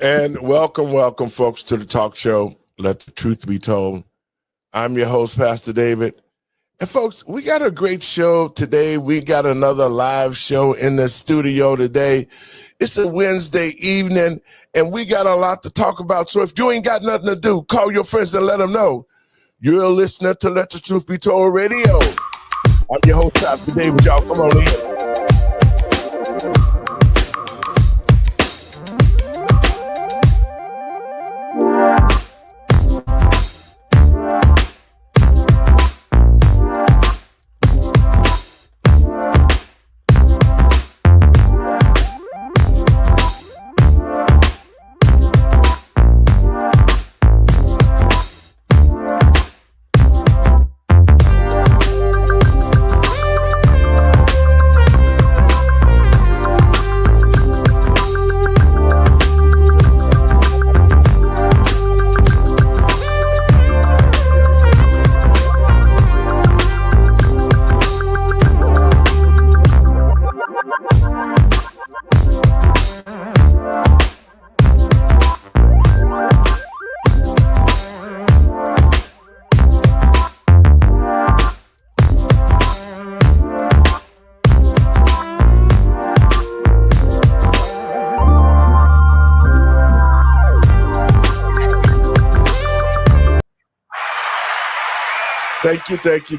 And welcome, folks, to the talk show, Let the Truth Be Told. I'm your host, Pastor David. And, folks, we got a great show today. We got another live show in the studio today. It's a Wednesday evening, and we got a lot to talk about. So if you ain't got nothing to do, call your friends and let them know. You're a listener to Let the Truth Be Told Radio. I'm your host, Pastor David. Y'all come on in.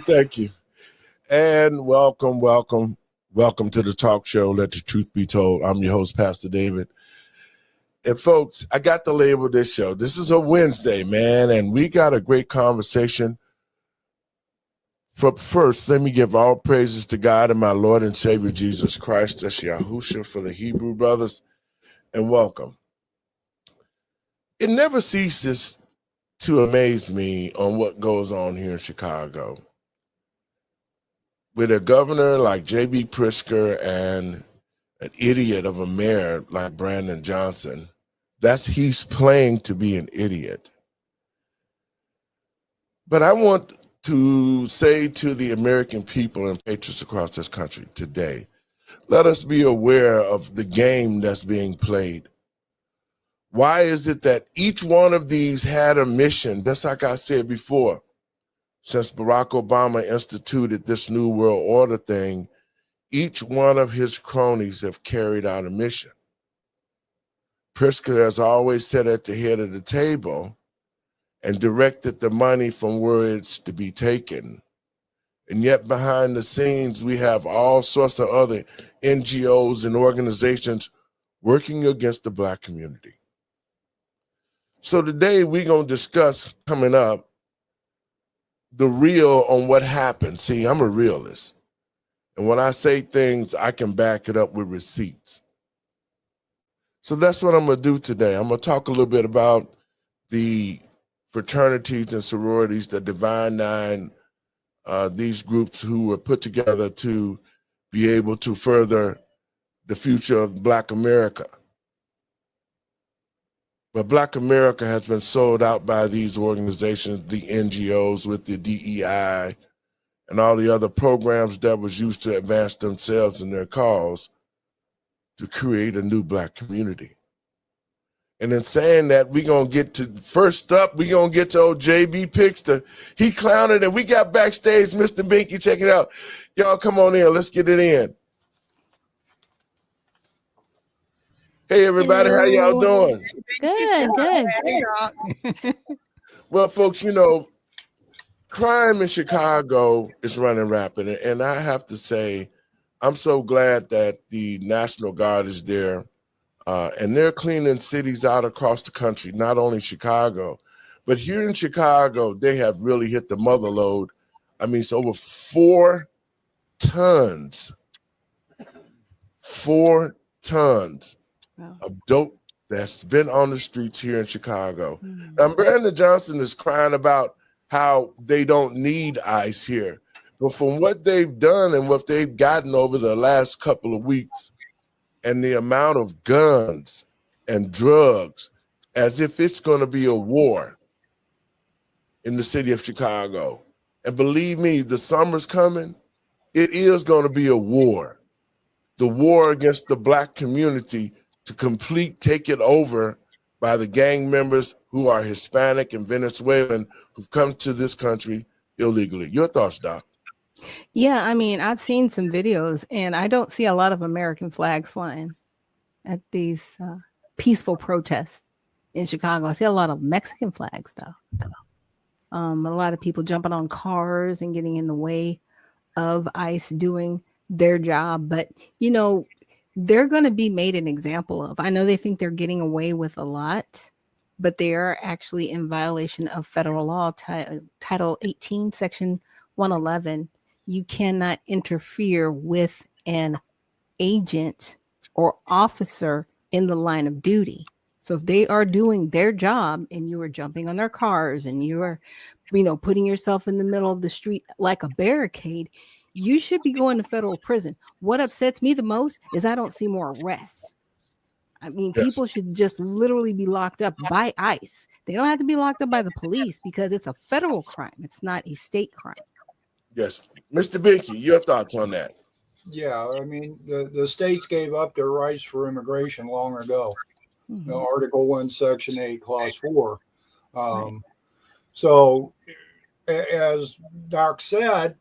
Thank you. And welcome to the talk show, Let the Truth Be Told. I'm your host, Pastor David. And folks, I got to label this show. This is a Wednesday, man, and we got a great conversation. First, let me give all praises to God and my Lord and Savior, Jesus Christ. That's Yahusha for the Hebrew brothers, and welcome. It never ceases to amaze me on what goes on here in Chicago. With a governor like J.B. Prickster and an idiot of a mayor like Brandon Johnson, he's playing to be an idiot. But I want to say to the American people and patriots across this country today, let us be aware of the game that's being played. Why is it that each one of these had a mission? Just like I said before, since Barack Obama instituted this New World Order thing, each one of his cronies have carried out a mission. Pritzker has always sat at the head of the table and directed the money from where it's to be taken. And yet behind the scenes, we have all sorts of other NGOs and organizations working against the Black community. So today we're going to discuss, coming up, the real on what happened. See, I'm a realist. And when I say things, I can back it up with receipts. So that's what I'm going to do today. I'm going to talk a little bit about the fraternities and sororities, the Divine Nine, these groups who were put together to be able to further the future of Black America. But Black America has been sold out by these organizations, the NGOs with the DEI and all the other programs that was used to advance themselves and their cause to create a new Black community. And in saying that, we're going to get to, first up, we're going to get to old J.B. Prickster. He clowned and we got backstage, Mr. Binky, check it out. Y'all come on in, let's get it in. Hey, everybody, Hello. How y'all doing? Good. Well, folks, you know, crime in Chicago is running rapid. And I have to say, I'm so glad that the National Guard is there. And they're cleaning cities out across the country, not only Chicago. But here in Chicago, they have really hit the mother load. I mean, it's over 4 tons. 4 tons. Wow. Of dope that's been on the streets here in Chicago. Now, Brandon Johnson is crying about how they don't need ICE here. But from what they've done and what they've gotten over the last couple of weeks and the amount of guns and drugs, as if it's going to be a war in the city of Chicago. And believe me, the summer's coming. It is going to be a war. The war against the Black community to take it over by the gang members who are Hispanic and Venezuelan who've come to this country illegally. Your thoughts, Doc? Yeah, I mean, I've seen some videos and I don't see a lot of American flags flying at these peaceful protests in Chicago. I see a lot of Mexican flags, though. A lot of people jumping on cars and getting in the way of ICE doing their job. But, you know, they're going to be made an example of. I know they think they're getting away with a lot, but they are actually in violation of federal law, Title 18, Section 111. You cannot interfere with an agent or officer in the line of duty. So if they are doing their job and you are jumping on their cars and you are, putting yourself in the middle of the street like a barricade, you should be going to federal prison. What upsets me the most is I don't see more arrests. I mean, Yes. people should just literally be locked up by ICE. They don't have to be locked up by the police because it's a federal crime. It's not a state crime. Yes. Mr. Binky, your thoughts on that? Yeah, I mean, the states gave up their rights for immigration long ago. Mm-hmm. Article 1, Section 8, Clause 4. Right. So, as Doc said,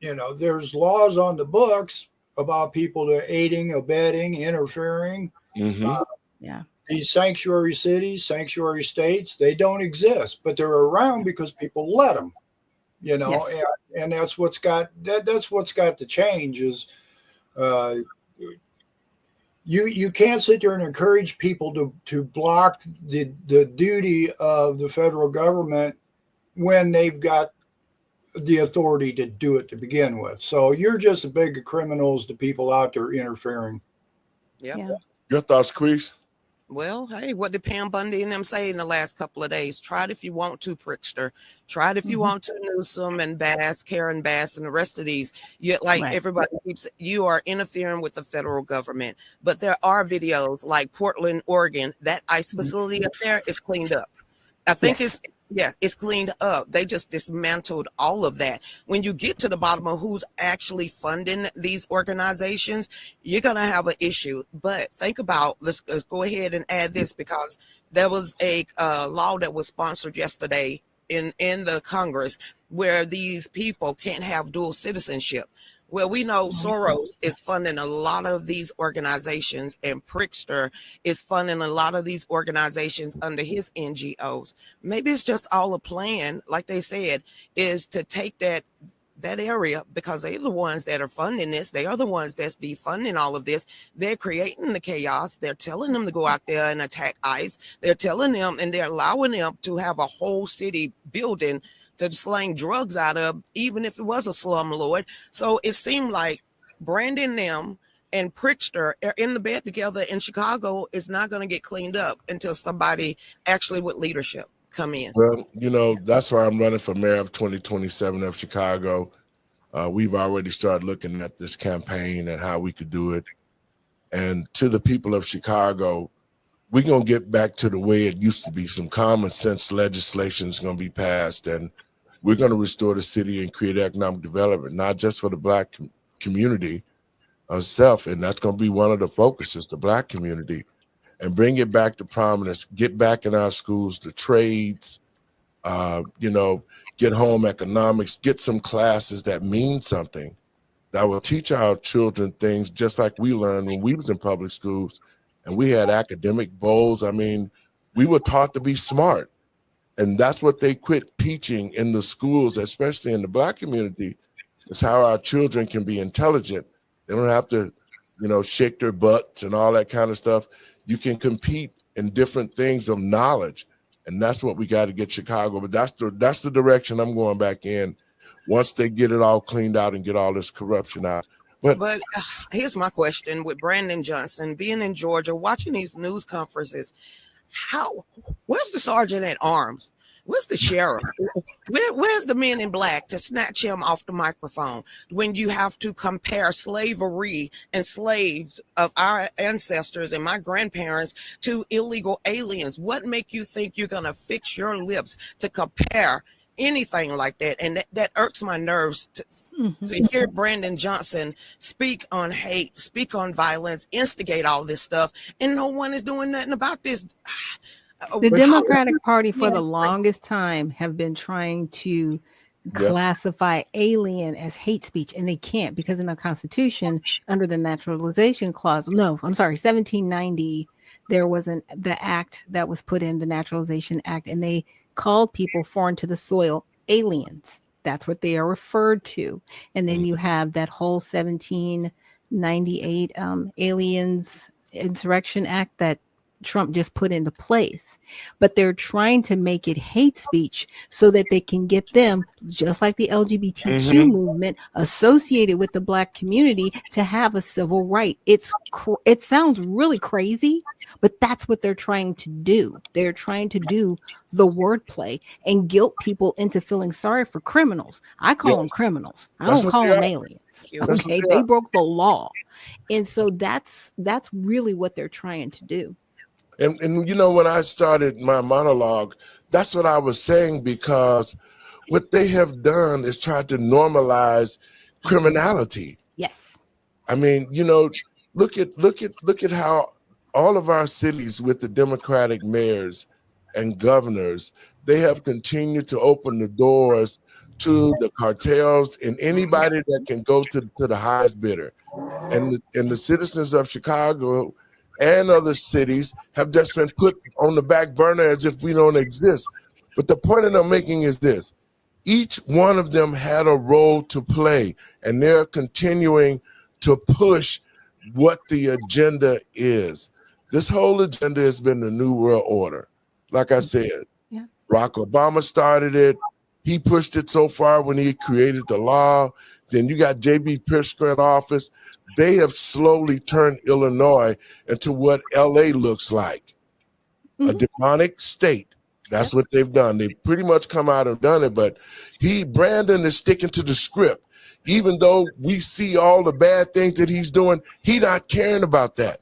there's laws on the books about people that aiding, abetting, interfering. Mm-hmm. Yeah. These sanctuary cities, sanctuary states, they don't exist, but they're around because people let them. Yes. And that's what's got to change is you can't sit there and encourage people to block the duty of the federal government when they've got the authority to do it to begin with. So you're just as big of criminals to people out there interfering. Yep. Yeah. Your thoughts, Chris? Well, hey, what did Pam Bundy and them say in the last couple of days? Try it if you want to, Prickster. Try it if you want to, Newsom and Bass, Karen Bass, and the rest of these. Right. Everybody keeps, you are interfering with the federal government. But there are videos like Portland, Oregon, that ICE facility up there is cleaned up. I think it's cleaned up. They just dismantled all of that. When you get to the bottom of who's actually funding these organizations, you're going to have an issue. But think about, let's go ahead and add this, because there was a law that was sponsored yesterday in the Congress where these people can't have dual citizenship. Well, we know Soros is funding a lot of these organizations, and Prickster is funding a lot of these organizations under his NGOs. Maybe it's just all a plan, like they said, is to take that area, because they're the ones that are funding this. They are the ones that's defunding all of this. They're creating the chaos. They're telling them to go out there and attack ICE. They're telling them, and they're allowing them to have a whole city building to slang drugs out of, even if it was a slumlord. So it seemed like Brandon them and Prickster are in the bed together in Chicago is not going to get cleaned up until somebody actually with leadership come in. Well, that's why I'm running for mayor of 2027 of Chicago. We've already started looking at this campaign and how we could do it. And to the people of Chicago, we're going to get back to the way it used to be. Some common sense legislation is going to be passed, and we're going to restore the city and create economic development, not just for the Black community itself. And that's going to be one of the focuses, the Black community, and bring it back to prominence, get back in our schools, the trades, get home economics, get some classes that mean something, that will teach our children things just like we learned when we was in public schools and we had academic bowls. I mean, we were taught to be smart. And that's what they quit teaching in the schools, especially in the Black community, is how our children can be intelligent. They don't have to, shake their butts and all that kind of stuff. You can compete in different things of knowledge. And that's what we got to get Chicago. But that's the direction I'm going back in once they get it all cleaned out and get all this corruption out. But here's my question with Brandon Johnson being in Georgia, watching these news conferences. Where's the sergeant at arms? Where's the sheriff? Where's the men in black to snatch him off the microphone when you have to compare slavery and slaves of our ancestors and my grandparents to illegal aliens? What make you think you're going to fix your lips to compare anything like that? And that irks my nerves to hear Brandon Johnson speak on hate, speak on violence, instigate all this stuff, and no one is doing nothing about this. The Republican- Democratic Party for Yeah, the like, longest time have been trying to Yep. classify alien as hate speech, and they can't because in the Constitution, under the Naturalization Clause, no, I'm sorry, 1790, there was the act that was put in, the Naturalization Act, and they called people foreign to the soil aliens. That's what they are referred to. And then you have that whole 1798 Aliens Insurrection Act that Trump just put into place. But they're trying to make it hate speech so that they can get them, just like the LGBTQ movement, associated with the Black community to have a civil right. It sounds really crazy, but that's what they're trying to do. They're trying to do the wordplay and guilt people into feeling sorry for criminals. I call them Yes. criminals. I That's don't what call they them are. aliens. That's what Okay, they they are. broke the law. And so that's really what they're trying to do. And you know, when I started my monologue, that's what I was saying, because what they have done is tried to normalize criminality. Yes. I mean, you know, look at how all of our cities with the Democratic mayors and governors, they have continued to open the doors to the cartels and anybody that can go to the highest bidder. And the citizens of Chicago and other cities have just been put on the back burner as if we don't exist. But the point that I'm making is this: each one of them had a role to play, and they're continuing to push what the agenda is. This whole agenda has been the New World Order. Like I said, Yeah. Barack Obama started it. He pushed it so far when he created the law. Then you got J.B. Prickster in office. They have slowly turned Illinois into what L.A. looks like, a demonic state. That's what they've done. They pretty much come out and done it. But Brandon is sticking to the script. Even though we see all the bad things that he's doing, he not caring about that.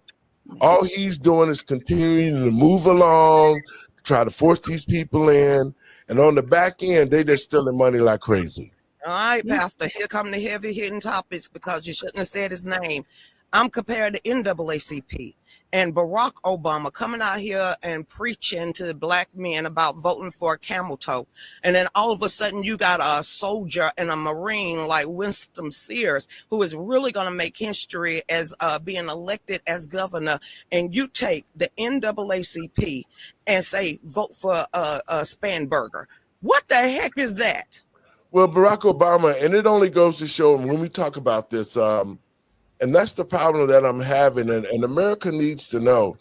All he's doing is continuing to move along, try to force these people in. And on the back end, they just stealing money like crazy. All right, Pastor, here come the heavy hitting topics because you shouldn't have said his name. I'm compared to NAACP and Barack Obama coming out here and preaching to the Black men about voting for a camel toe. And then all of a sudden you got a soldier and a Marine like Winston Sears, who is really going to make history as being elected as governor. And you take the NAACP and say, vote for Spanberger. What the heck is that? Well, Barack Obama, and it only goes to show when we talk about this, and that's the problem that I'm having, and America needs to know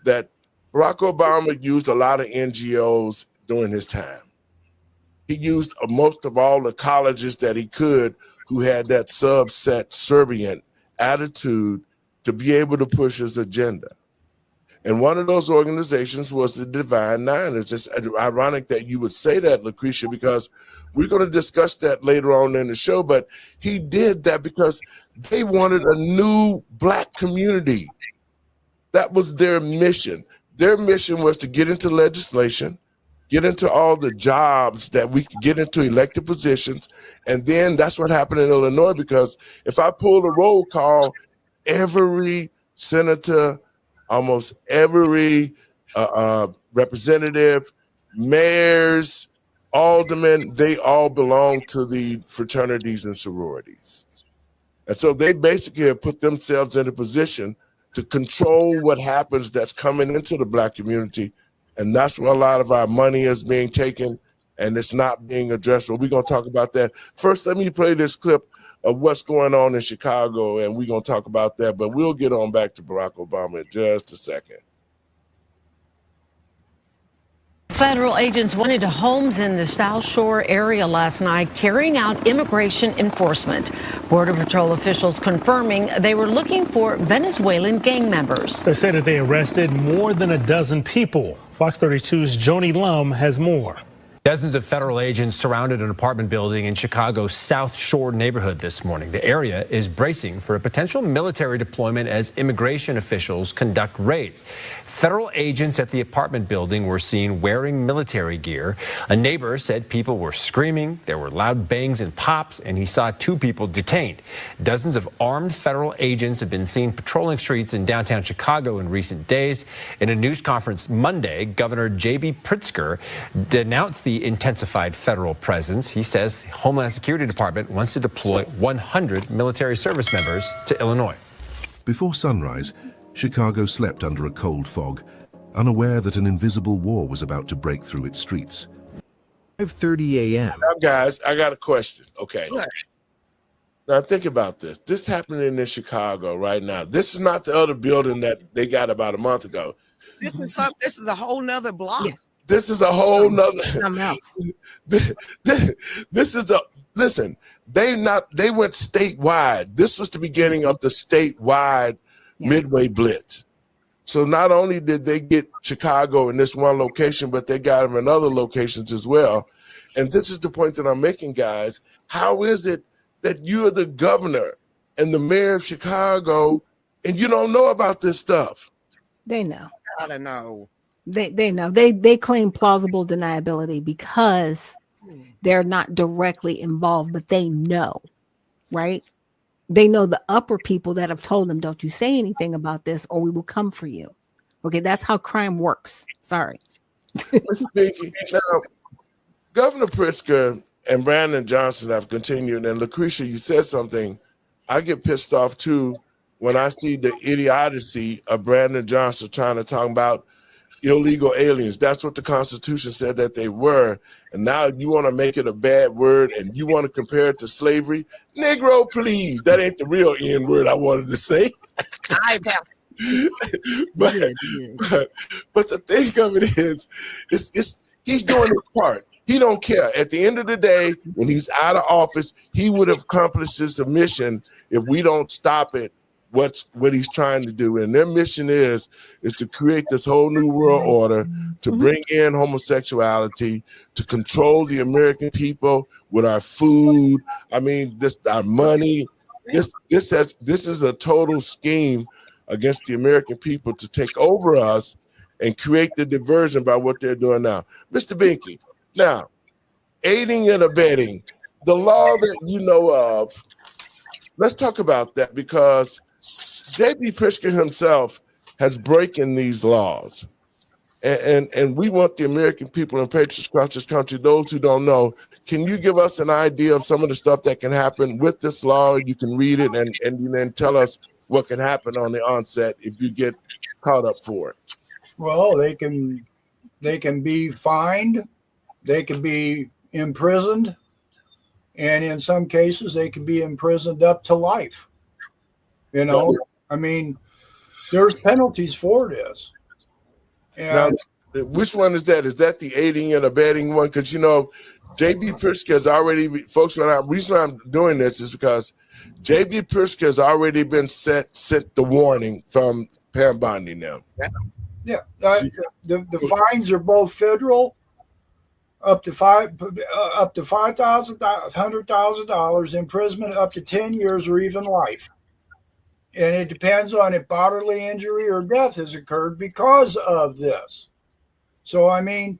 that Barack Obama used a lot of NGOs during his time. He used most of all the colleges that he could who had that subset Serbian attitude to be able to push his agenda. And one of those organizations was the Divine Nine. It's just ironic that you would say that, Lucretia, because we're going to discuss that later on in the show. But he did that because they wanted a new Black community. That was their mission. Their mission was to get into legislation, get into all the jobs that we could get into elected positions. And then that's what happened in Illinois, because if I pull the roll call, every senator, almost every representative, mayors, aldermen, they all belong to the fraternities and sororities. And so they basically have put themselves in a position to control what happens that's coming into the Black community. And that's where a lot of our money is being taken, and it's not being addressed. But we're going to talk about that. First, let me play this clip of what's going on in Chicago, and we're going to talk about that. But we'll get on back to Barack Obama in just a second. Federal agents went into homes in the South Shore area last night carrying out immigration enforcement. Border Patrol officials confirming they were looking for Venezuelan gang members. They said that they arrested more than a dozen people. Fox 32's Joni Lum has more. Dozens of federal agents surrounded an apartment building in Chicago's South Shore neighborhood this morning. The area is bracing for a potential military deployment as immigration officials conduct raids. Federal agents at the apartment building were seen wearing military gear. A neighbor said people were screaming, there were loud bangs and pops, and he saw 2 people detained. Dozens of armed federal agents have been seen patrolling streets in downtown Chicago in recent days. In a news conference Monday, Governor J.B. Pritzker denounced the intensified federal presence. He says the Homeland Security Department wants to deploy 100 military service members to Illinois. Before sunrise, Chicago slept under a cold fog, unaware that an invisible war was about to break through its streets. 5:30 a.m. Now, guys, I got a question. Okay. Now, think about this. This happening in Chicago right now. This is not the other building that they got about a month ago. This is a whole nother block. Yeah. This is a whole nother. Something else. This is the listen. They went statewide. This was the beginning of the statewide Midway Blitz. So not only did they get Chicago in this one location, but they got them in other locations as well. And this is the point that I'm making, guys. How is it that you are the governor and the mayor of Chicago and you don't know about this stuff? They know. I don't know. They know. They claim plausible deniability because they're not directly involved, but they know, right? They know the upper people that have told them, don't you say anything about this or we will come for you. Okay, that's how crime works. Sorry. Speaking now, Governor Pritzker and Brandon Johnson have continued, and Lucretia, you said something. I get pissed off too when I see the idiocy of Brandon Johnson trying to talk about illegal aliens. That's what the Constitution said that they were. And now you want to make it a bad word and you want to compare it to slavery? Negro, please. That ain't the real N word I wanted to say. but the thing of it is he's doing his part. He don't care. At the end of the day, when he's out of office, he would have accomplished his mission if we don't stop it. What he's trying to do, and their mission is to create this whole new world order, to bring in homosexuality, to control the American people with our food. I mean, our money. This is a total scheme against the American people to take over us and create the diversion by what they're doing now. Mr. Binky, now aiding and abetting, the law that you know of. Let's talk about that because J.B. Pritzker himself has broken these laws. And we want the American people and patriots across this country, those who don't know, can you give us an idea of some of the stuff that can happen with this law? You can read it and then tell us what can happen on the onset if you get caught up for it. Well, they can be fined, they can be imprisoned, and in some cases they can be imprisoned up to life. You know, I mean, there's penalties for this. And now, which one is that? Is that the aiding and abetting one? Because, you know, J.B. Pritzker has already, folks, the reason I'm doing this is because J.B. Pritzker has already been sent the warning from Pam Bondi now. Yeah, the fines are both federal, up to $5,000, $100,000, imprisonment up to 10 years or even life. And it depends on if bodily injury or death has occurred because of this. So, I mean,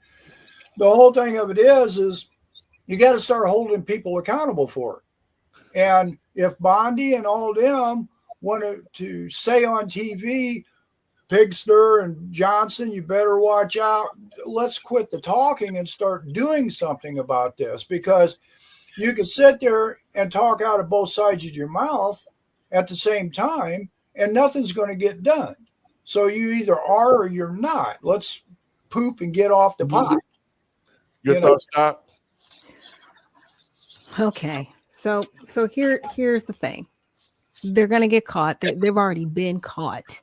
the whole thing of it is you got to start holding people accountable for it. And if Bondi and all them wanted to say on TV, Prickster and Johnson, you better watch out. Let's quit the talking and start doing something about this, because you can sit there and talk out of both sides of your mouth at the same time, and nothing's going to get done. So you either are or you're not. Let's poop and get off the pot. Your thoughts, Doc? Okay. So here's the thing. They're going to get caught. They've already been caught.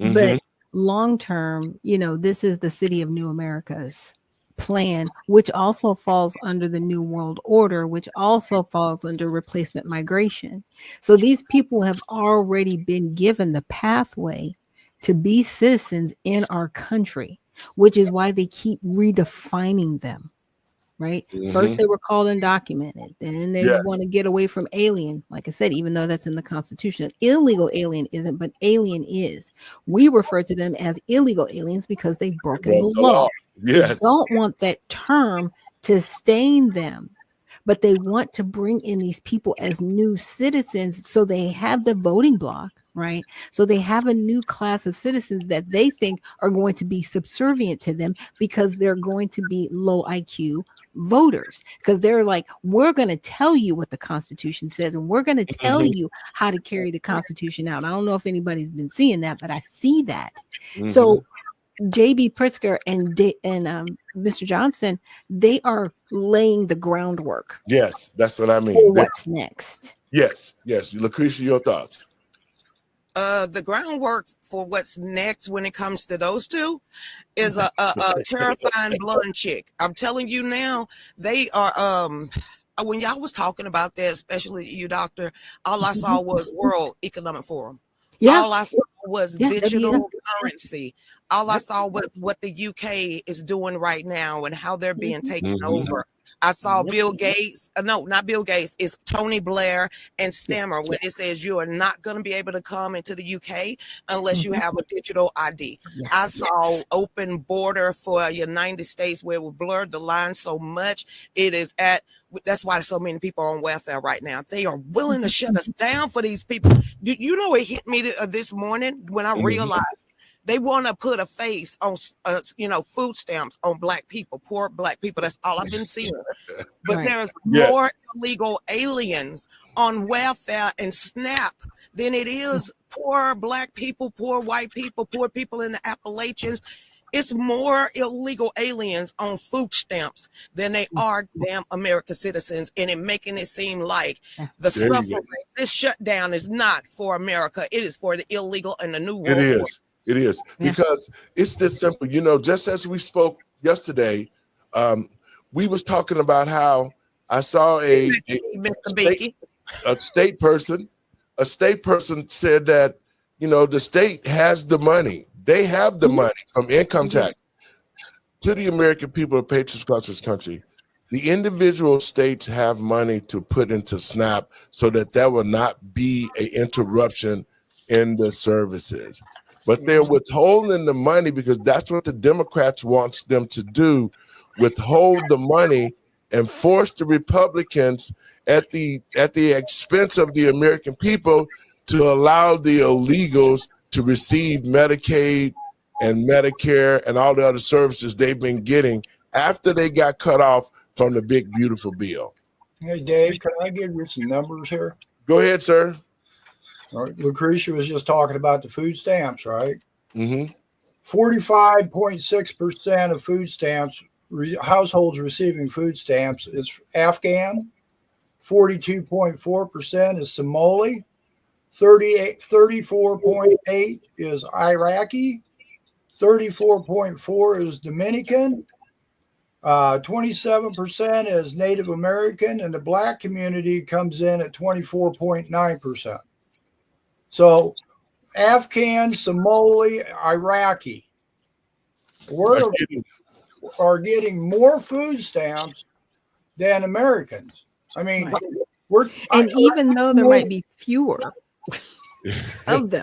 Mm-hmm. But long term, you know, this is the City of New America's plan, which also falls under the New World Order, which also falls under replacement migration. So these people have already been given the pathway to be citizens in our country, which is why they keep redefining them. right? Mhm. First they were called undocumented, then they Yes. want to get away from alien. Like I said, even though that's in the Constitution, illegal alien isn't, but alien is. We refer to them as illegal aliens because they've broken the Broke the law. law. Yes. Don't want that term to stain them, but they want to bring in these people as new citizens so they have the voting block, right? So they have a new class of citizens that they think are going to be subservient to them because they're going to be low IQ voters, because they're like, we're going to tell you what the Constitution says, and we're going to tell Mhm. you how to carry the Constitution out. I don't know if anybody's been seeing that, but I see that. Mhm. So JB Pritzker and Mr. Johnson, they are laying the groundwork Yes, that's what I for mean. what's next. Yes, Lucretia, your thoughts? The groundwork for what's next when it comes to those two is a terrifying blonde chick. I'm telling you now, they are. When y'all was talking about that, especially you, Doctor, all I saw was World Economic Forum. Yeah. All I saw was Yeah, digital WEF. currency. All I saw was what the UK is doing right now and how they're being taken over. I saw Bill Gates. No, not Bill Gates. It's Tony Blair and Stammer when it says you are not going to be able to come into the UK unless you have a digital ID. Yes. I saw open border for United States where we blurred the line so much. It is at. That's why so many people are on welfare right now. They are willing to shut us down for these people. You know, it hit me this morning when I realized they want to put a face on, food stamps on Black people, poor Black people. That's all I've been seeing. But Right. there's Yes. more illegal aliens on welfare and SNAP than it is poor Black people, poor white people, poor people in the Appalachians. It's more illegal aliens on food stamps than they are damn American citizens, and it making it seem like the There you go. suffering, this shutdown is not for America. It is for the illegal and the new world It order. is. It is Yeah. because it's this simple. You know, just as we spoke yesterday, we was talking about how I saw a Mr. Beaky. state person. A state person said that, you know, the state has the money. They have the money from income tax. To the American people, patriots across this country, the individual states have money to put into SNAP so that there will not be an interruption in the services. But they're withholding the money because that's what the Democrats wants them to do, withhold the money and force the Republicans at the expense of the American people to allow the illegals to receive Medicaid and Medicare and all the other services they've been getting after they got cut off from the big, beautiful bill. Hey, Dave, can I give you some numbers here? Go ahead, sir. All right. Lucretia was just talking about the food stamps, right? Mm-hmm. 45.6% of food stamps, households receiving food stamps is Afghan. 42.4% is Somali. 34.8 is Iraqi. 34.4 is Dominican. 27% is Native American, and the Black community comes in at 24.9%. So Afghan, Somali, Iraqi are getting more food stamps than Americans. I mean, right. Even though there might be fewer of them,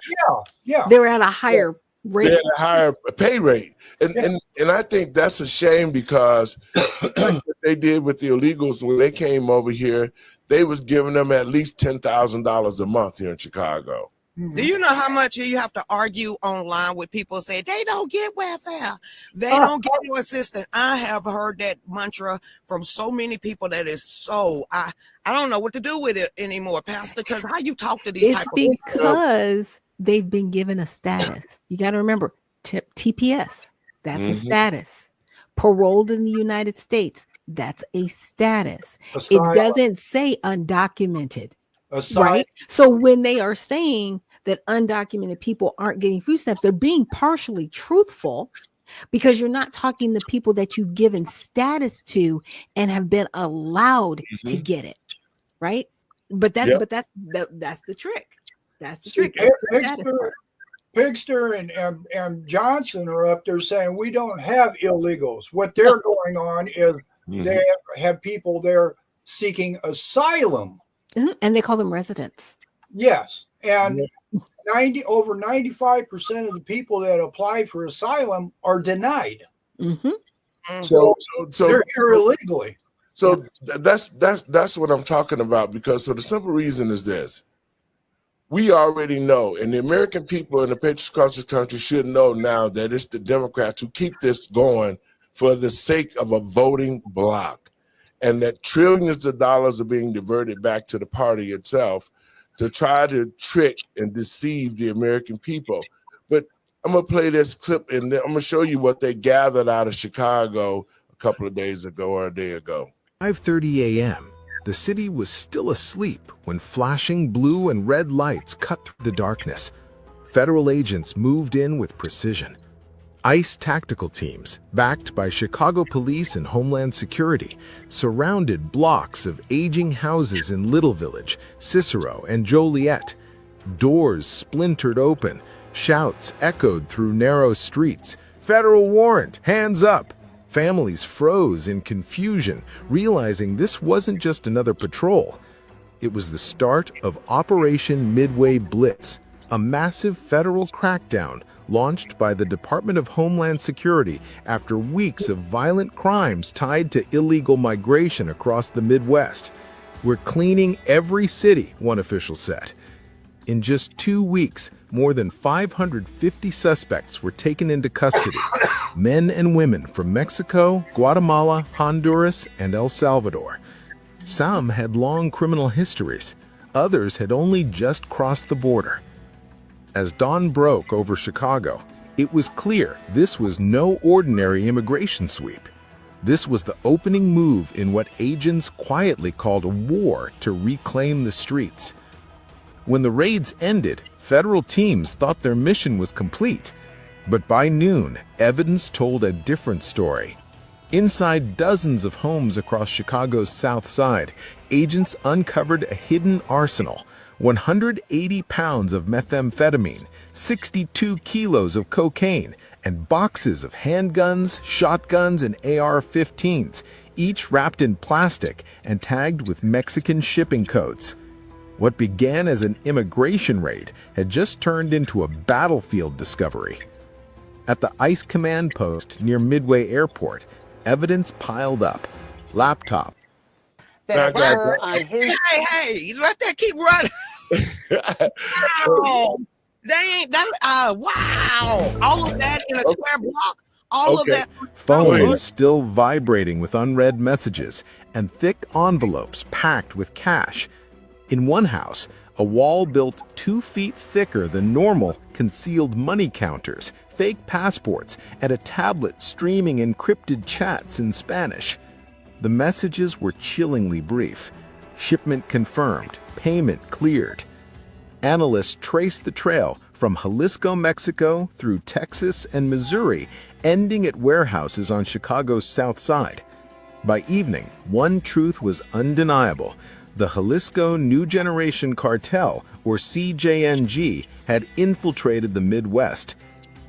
they're at a higher rate. They're at a higher pay rate. And I think that's a shame because what they did with the illegals when they came over here, they was giving them at least $10,000 a month here in Chicago. Do you know how much you have to argue online with people say they don't get welfare, they don't get no assistance? I have heard that mantra from so many people that is so I don't know what to do with it anymore, Pastor. Because how you talk to these type of people? Because they've been given a status. You got to remember TPS. That's a status. Paroled in the United States. That's a status. It doesn't say undocumented. Right. So when they are saying that undocumented people aren't getting food stamps, they're being partially truthful because you're not talking the people that you've given status to and have been allowed to get it. Right. But that's the trick. That's the trick. Prickster and Johnson are up there saying we don't have illegals. What they're going on is They have people there seeking asylum. And they call them residents. Yes. And over 95% of the people that apply for asylum are denied. So they're here illegally. So that's what I'm talking about, because the simple reason is this. We already know, and the American people and the patriots across this country should know now, that it's the Democrats who keep this going for the sake of a voting bloc, and that trillions of dollars are being diverted back to the party itself to try to trick and deceive the American people. But I'm going to play this clip, and then I'm going to show you what they gathered out of Chicago a couple of days ago or a day ago. 5:30 a.m. The city was still asleep when flashing blue and red lights cut through the darkness. Federal agents moved in with precision. ICE tactical teams, backed by Chicago Police and Homeland Security, surrounded blocks of aging houses in Little Village, Cicero, and Joliet. Doors splintered open, shouts echoed through narrow streets. "Federal warrant! Hands up!" Families froze in confusion, realizing this wasn't just another patrol. It was the start of Operation Midway Blitz, a massive federal crackdown launched by the Department of Homeland Security after weeks of violent crimes tied to illegal migration across the Midwest. "We're cleaning every city," one official said. In just 2 weeks, more than 550 suspects were taken into custody, men and women from Mexico, Guatemala, Honduras, and El Salvador. Some had long criminal histories. Others had only just crossed the border. As dawn broke over Chicago, it was clear this was no ordinary immigration sweep. This was the opening move in what agents quietly called a war to reclaim the streets. When the raids ended, federal teams thought their mission was complete. But by noon, evidence told a different story. Inside dozens of homes across Chicago's South Side, agents uncovered a hidden arsenal: 180 pounds of methamphetamine, 62 kilos of cocaine, and boxes of handguns, shotguns, and AR-15s, each wrapped in plastic and tagged with Mexican shipping codes. What began as an immigration raid had just turned into a battlefield discovery. At the ICE command post near Midway Airport, evidence piled up. Laptop. Hey, let that keep running. Wow. They ain't that. Wow. All of that in a square block. All of that. Phones still vibrating with unread messages and thick envelopes packed with cash. In one house, a wall built 2 feet thicker than normal concealed money counters, fake passports, and a tablet streaming encrypted chats in Spanish. The messages were chillingly brief. Shipment confirmed, payment cleared. Analysts traced the trail from Jalisco, Mexico, through Texas and Missouri, ending at warehouses on Chicago's South Side. By evening, one truth was undeniable. The Jalisco New Generation Cartel, or CJNG, had infiltrated the Midwest.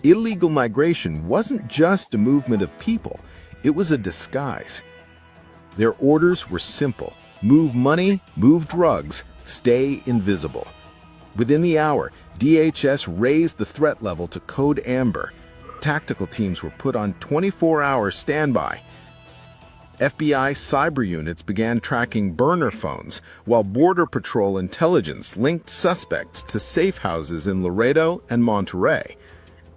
Illegal migration wasn't just a movement of people, it was a disguise. Their orders were simple: move money, move drugs, stay invisible. Within the hour, DHS raised the threat level to Code Amber. Tactical teams were put on 24-hour standby. FBI cyber units began tracking burner phones, while Border Patrol intelligence linked suspects to safe houses in Laredo and Monterey.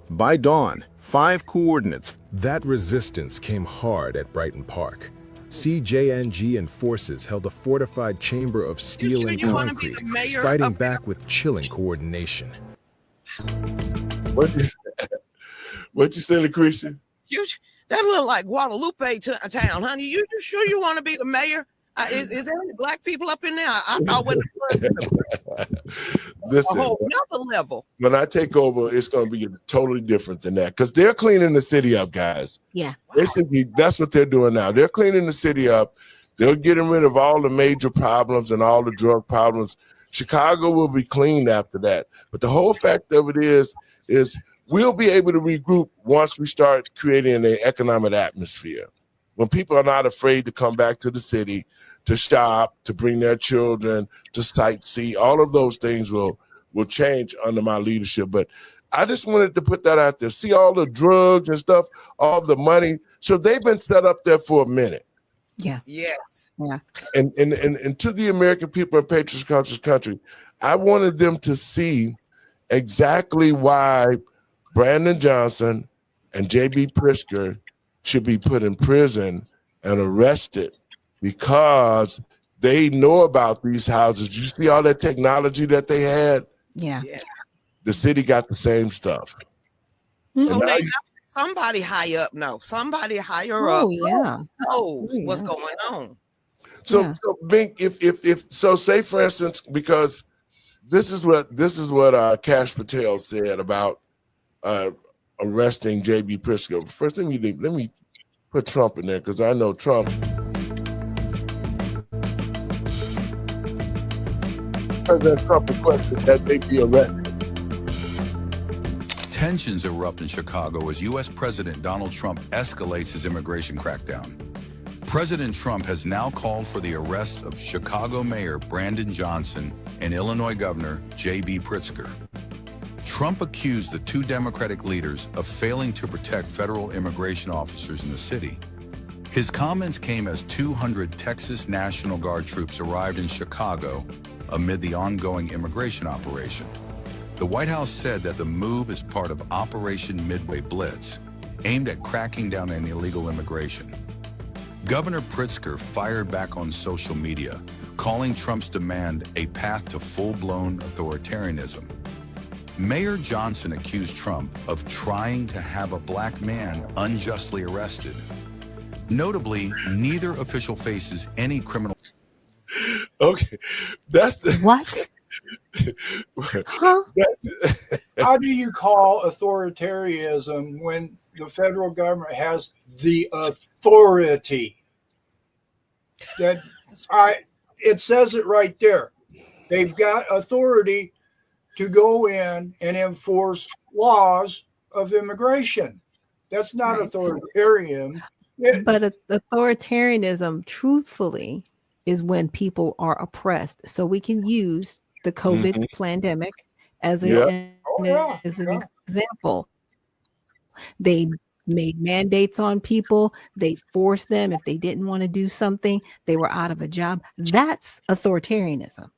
By dawn, 5 coordinates. That resistance came hard at Brighton Park. CJNG and forces held a fortified chamber of steel and concrete, fighting back with chilling coordination. What you say, Lucretia? That look like Guadalupe town, honey. You sure you want to be the mayor? Is there any black people up in there? I thought Listen, a whole another level. When I take over, it's going to be totally different than that, because they're cleaning the city up, guys. Yeah. That's what they're doing now. They're cleaning the city up. They're getting rid of all the major problems and all the drug problems. Chicago will be cleaned after that. But the whole fact of it is we'll be able to regroup once we start creating an economic atmosphere. when people are not afraid to come back to the city, to shop, to bring their children, to sightsee, all of those things will change under my leadership. But I just wanted to put that out there. See all the drugs and stuff, all the money. So they've been set up there for a minute. Yeah. Yes. Yeah. And to the American people of Patriots Cultures Country, I wanted them to see exactly why Brandon Johnson and J.B. Prickster should be put in prison and arrested, because they know about these houses. You see all that technology that they had? Yeah. The city got the same stuff. So somebody high up knows. Somebody higher up knows what's going on. So Bink, if say for instance, because this is what Cash Patel said about arresting J.B. Prickster. First, let me put Trump in there, because I know Trump. President Trump requested that they be arrested. Tensions erupt in Chicago as U.S. President Donald Trump escalates his immigration crackdown. President Trump has now called for the arrests of Chicago Mayor Brandon Johnson and Illinois Governor J.B. Prickster. Trump accused the two Democratic leaders of failing to protect federal immigration officers in the city. His comments came as 200 Texas National Guard troops arrived in Chicago amid the ongoing immigration operation. The White House said that the move is part of Operation Midway Blitz, aimed at cracking down on illegal immigration. Governor Pritzker fired back on social media, calling Trump's demand a path to full-blown authoritarianism. Mayor Johnson accused Trump of trying to have a black man unjustly arrested. Notably, neither official faces any criminal. Okay, that's the what? Huh? How do you call authoritarianism when the federal government has the authority? It says it right there. They've got authority to go in and enforce laws of immigration. That's not authoritarian. But authoritarianism, truthfully, is when people are oppressed. So we can use the COVID pandemic as an example. They made mandates on people. They forced them. If they didn't want to do something, they were out of a job. That's authoritarianism.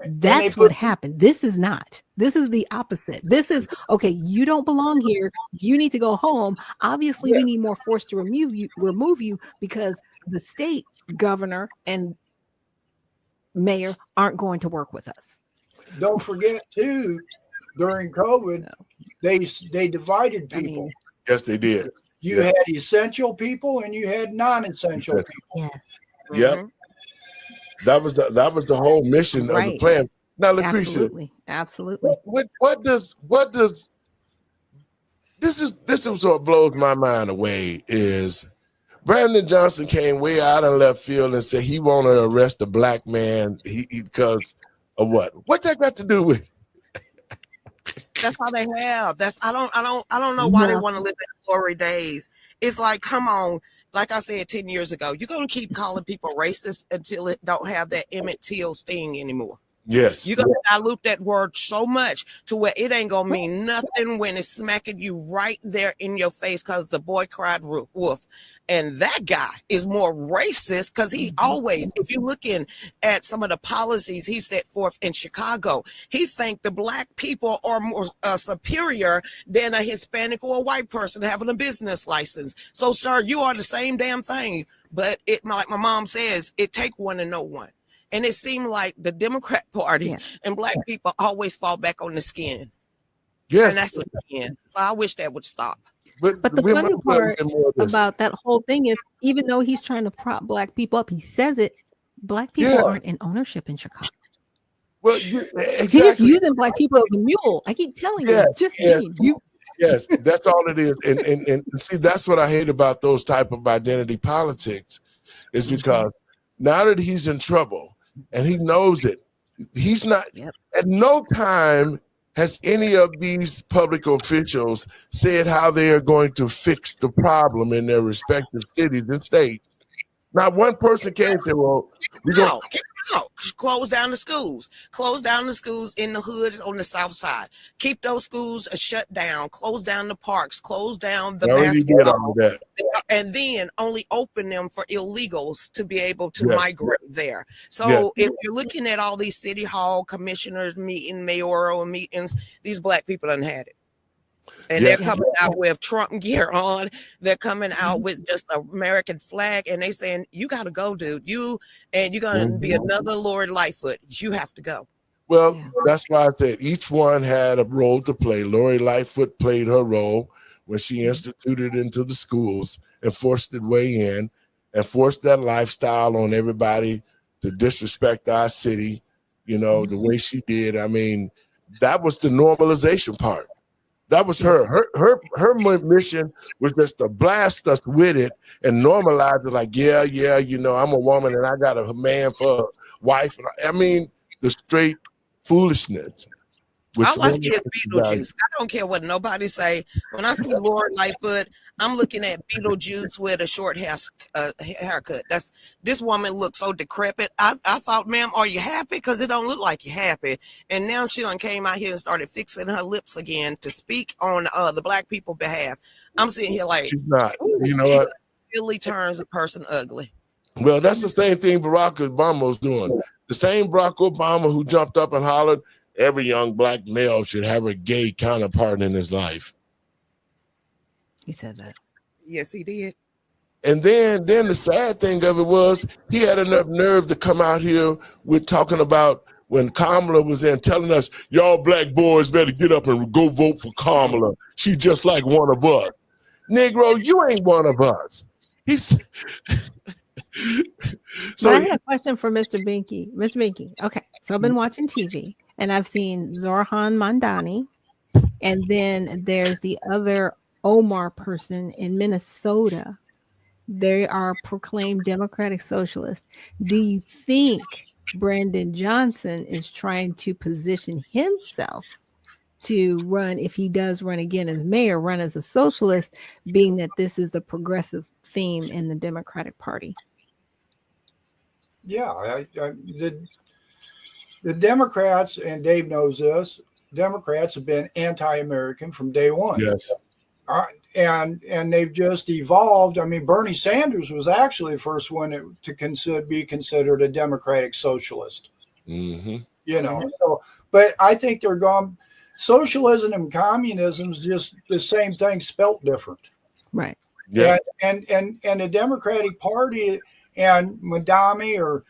That's what happened. This is not. This is the opposite. This is, okay, you don't belong here. You need to go home. Obviously, we need more force to remove you because the state governor and mayor aren't going to work with us. Don't forget, too, during COVID, they divided people. Yes, they did. You had essential people and you had non-essential people. Yes. Yep. That was the whole mission of the plan. Now, Lucretia, absolutely. What does this is what blows my mind away is Brandon Johnson came way out in left field and said he wanted to arrest a black man because of what? What that got to do with? That's how they have. I don't know why they want to live in glory days. It's like, come on. Like I said 10 years ago, you're going to keep calling people racist until it don't have that Emmett Till sting anymore. Yes. You're going to dilute that word so much to where it ain't going to mean nothing when it's smacking you right there in your face because the boy cried wolf. And that guy is more racist because he always, if you're looking at some of the policies he set forth in Chicago, he think the black people are more superior than a Hispanic or a white person having a business license. So, sir, you are the same damn thing. But it, like my mom says, it take one to know one. And it seemed like the Democrat Party and black people always fall back on the skin. Yes. And that's the skin. So I wish that would stop. But the funny part about that whole thing is, even though he's trying to prop black people up, he says it, black people aren't in ownership in Chicago. Well, exactly. He's just using black people as a mule. I keep telling you, Yes, that's all it is. And see, that's what I hate about those type of identity politics, is because now that he's in trouble and he knows it, he's not at no time has any of these public officials said how they are going to fix the problem in their respective cities and states? Not one person came and said, well, we're going No, close down the schools. Close down the schools in the hoods on the south side. Keep those schools shut down. Close down the parks. Close down the to already did all of that. and then only open them for illegals to be able to Yes. migrate there. So if you're looking at all these city hall commissioners meeting, mayoral meetings, these black people done had it. And they're coming out with Trump gear on. They're coming out with just an American flag, and they saying, "You got to go, dude. You're gonna be another Lord Lightfoot. You have to go." Well, that's why I said each one had a role to play. Lori Lightfoot played her role when she instituted into the schools and forced it way in and forced that lifestyle on everybody to disrespect our city, the way she did. I mean, that was the normalization part. That was her mission was just to blast us with it and normalize it like, I'm a woman and I got a man for a wife. I mean, the straight foolishness. All I see is Beetlejuice. I don't care what nobody say. When I see Lord Lightfoot, I'm looking at Beetlejuice with a short haircut. This woman looks so decrepit. I thought, ma'am, are you happy? Because it don't look like you're happy. And now she done came out here and started fixing her lips again to speak on the black people behalf. I'm sitting here like, she's not. You know what? Really turns a person ugly. Well, that's the same thing Barack Obama was doing. The same Barack Obama who jumped up and hollered, every young black male should have a gay counterpart in his life. He said that. Yes, he did. And then the sad thing of it was he had enough nerve to come out here with talking about when Kamala was in telling us, y'all black boys better get up and go vote for Kamala. She's just like one of us. Negro, you ain't one of us. So I had a question for Mr. Binky. Mr. Binky, okay. So I've been watching TV and I've seen Zohran Mamdani, and then there's the other Omar person in Minnesota. They are proclaimed Democratic Socialists. Do you think Brandon Johnson is trying to position himself to run, if he does run again as mayor, run as a socialist, being that this is the progressive theme in the Democratic Party? Yeah, the Democrats, and Dave knows this, Democrats have been anti-American from day one. Yes. And they've just evolved. I mean, Bernie Sanders was actually the first one to be considered a Democratic socialist. Mm-hmm. So, but I think they're gone. Socialism and communism is just the same thing, spelt different. Right. Yeah. And the Democratic Party and Madami, or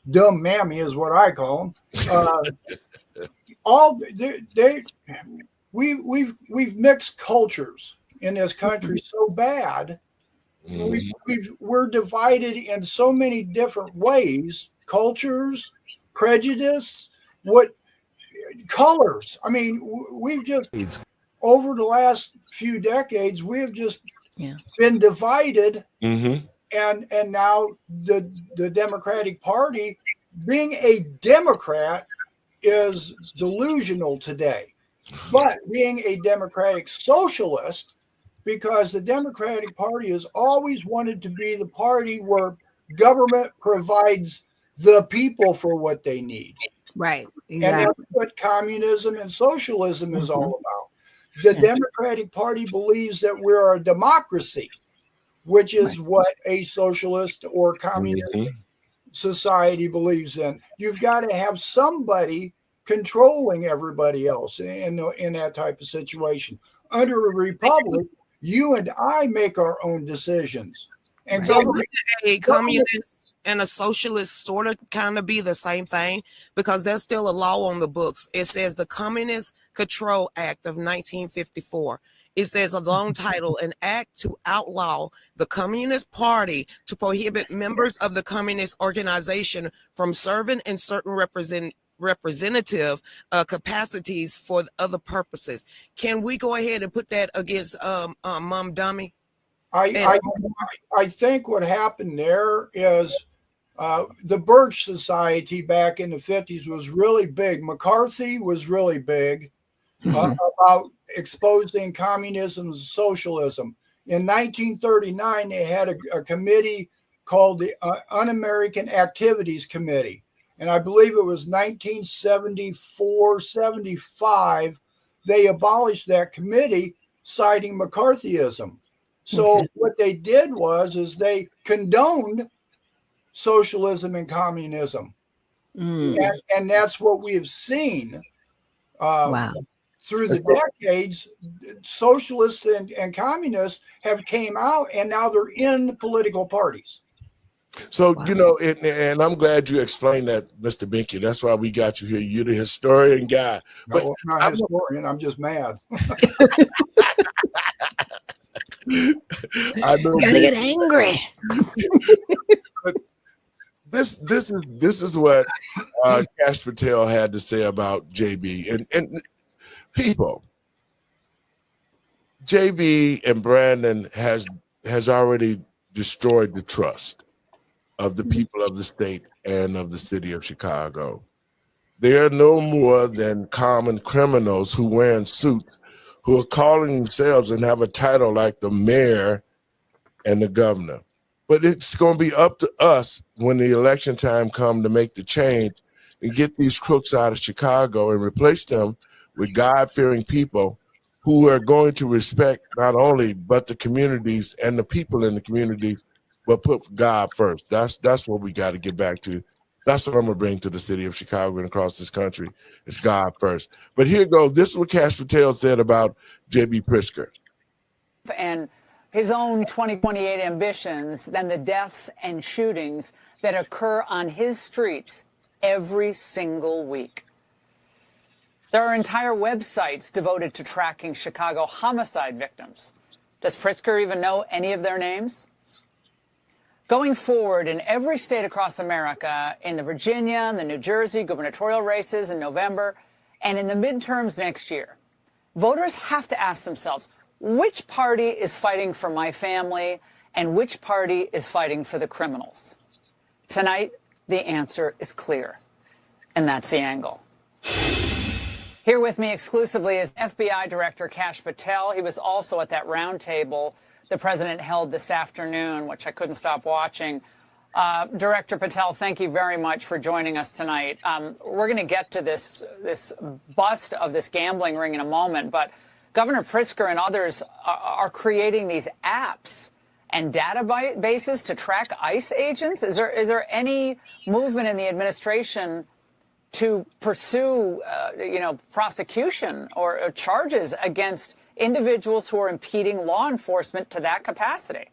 Dumb Mammy is what I call them. We've mixed cultures in this country so bad. We're divided in so many different ways, cultures, prejudice, colors. I mean, we've just, over the last few decades, we have just been divided. Mm-hmm. And now the Democratic Party, being a Democrat, is delusional today. But being a Democratic Socialist, because the Democratic Party has always wanted to be the party where government provides the people for what they need. Right. Exactly. And that's what communism and socialism is all about. The Democratic Party believes that we're a democracy, which is what a socialist or communist society believes in. You've got to have somebody controlling everybody else in that type of situation. Under a republic, you and I make our own decisions. And a communist and a socialist sort of kind of be the same thing, because there's still a law on the books. It says the Communist Control Act of 1954. It says a long title, an act to outlaw the Communist Party to prohibit members of the communist organization from serving in certain representative capacities for other purposes. Can we go ahead and put that against Mamdani? I think what happened there is the Birch Society back in the 50s was really big. McCarthy was really big. about exposing communism and socialism. In 1939, they had a committee called the Un-American Activities Committee. And I believe it was 1974, 75, they abolished that committee, citing McCarthyism. So what they did is they condoned socialism and communism. And that's what we have seen through the decades. Socialists and communists have came out, and now they're in the political parties. So, and I'm glad you explained that, Mr. Binky. That's why we got you here. You're the historian guy. But I'm not a historian. I'm just mad. I know. Gotta get angry. But this is what Kash Patel had to say about JB and people. JB and Brandon has already destroyed the trust of the people of the state and of the city of Chicago. They are no more than common criminals who wear suits, who are calling themselves and have a title like the mayor and the governor. But it's going to be up to us when the election time comes to make the change and get these crooks out of Chicago and replace them with God-fearing people who are going to respect not only but the communities and the people in the communities, but put God first. That's what we got to get back to. That's what I'm going to bring to the city of Chicago and across this country. It's God first. But here goes. This is what Kash Patel said about J.B. Prickster. And his own 2028 ambitions than the deaths and shootings that occur on his streets every single week. There are entire websites devoted to tracking Chicago homicide victims. Does Pritzker even know any of their names? Going forward, in every state across America, in the Virginia and the New Jersey gubernatorial races in November, and in the midterms next year, voters have to ask themselves, which party is fighting for my family and which party is fighting for the criminals? Tonight, the answer is clear, and that's the angle. Here with me exclusively is FBI Director Kash Patel. He was also at that roundtable the president held this afternoon, which I couldn't stop watching. Director Patel, thank you very much for joining us tonight. We're going to get to this bust of this gambling ring in a moment, but Governor Pritzker and others are creating these apps and databases to track ICE agents. Is there any movement in the administration to pursue, prosecution or charges against individuals who are impeding law enforcement to that capacity?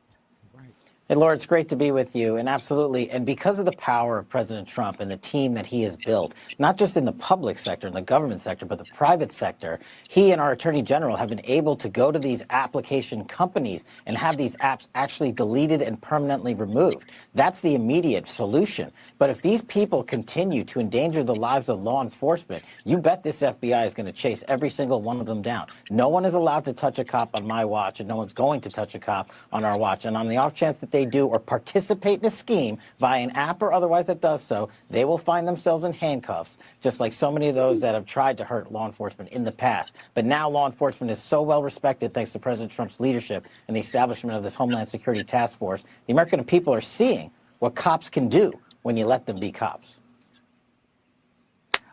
Hey, Laura, it's great to be with you. And absolutely. And because of the power of President Trump and the team that he has built, not just in the public sector, in the government sector, but the private sector, he and our attorney general have been able to go to these application companies and have these apps actually deleted and permanently removed. That's the immediate solution. But if these people continue to endanger the lives of law enforcement, you bet this FBI is going to chase every single one of them down. No one is allowed to touch a cop on my watch, and no one's going to touch a cop on our watch. And on the off chance that they do or participate in a scheme via an app or otherwise that does so, they will find themselves in handcuffs, just like so many of those that have tried to hurt law enforcement in the past. But now law enforcement is so well respected thanks to President Trump's leadership and the establishment of this Homeland Security Task Force. The American people are seeing what cops can do when you let them be cops.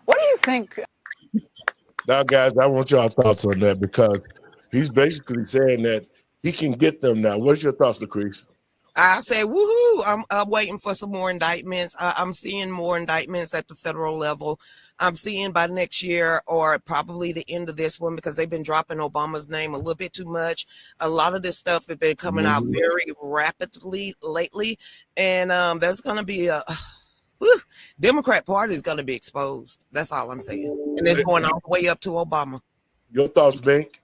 What do you think? Now, guys, I want y'all thoughts on that because he's basically saying that he can get them now. What's your thoughts, Lucretia? I say, woohoo, I'm waiting for some more indictments. I'm seeing more indictments at the federal level. I'm seeing by next year or probably the end of this one, because they've been dropping Obama's name a little bit too much. A lot of this stuff has been coming out very rapidly lately. And there's going to be Democrat Party is going to be exposed. That's all I'm saying. And it's going all the way up to Obama. Your thoughts, Bink?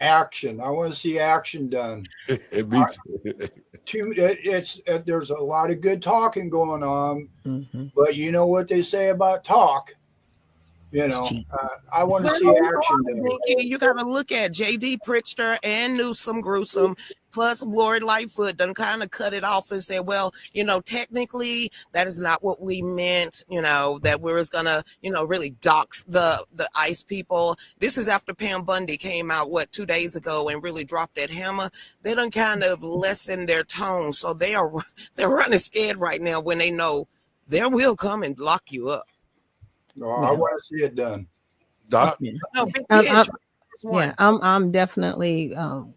Action. I want to see action done. There's a lot of good talking going on, but you know what they say about talk. I want to see action done. You got to look at J.D. Prickster and Newsom Gruesome Plus, Lori Lightfoot done kind of cut it off and said, well, technically that is not what we meant, that we was going to, really dox the ICE people. This is after Pam Bundy came out, 2 days ago and really dropped that hammer. They done kind of lessen their tone. So they're running scared right now when they know they will come and lock you up. No, I want to see it done. Doc? No, Big Tish. Yeah, I'm definitely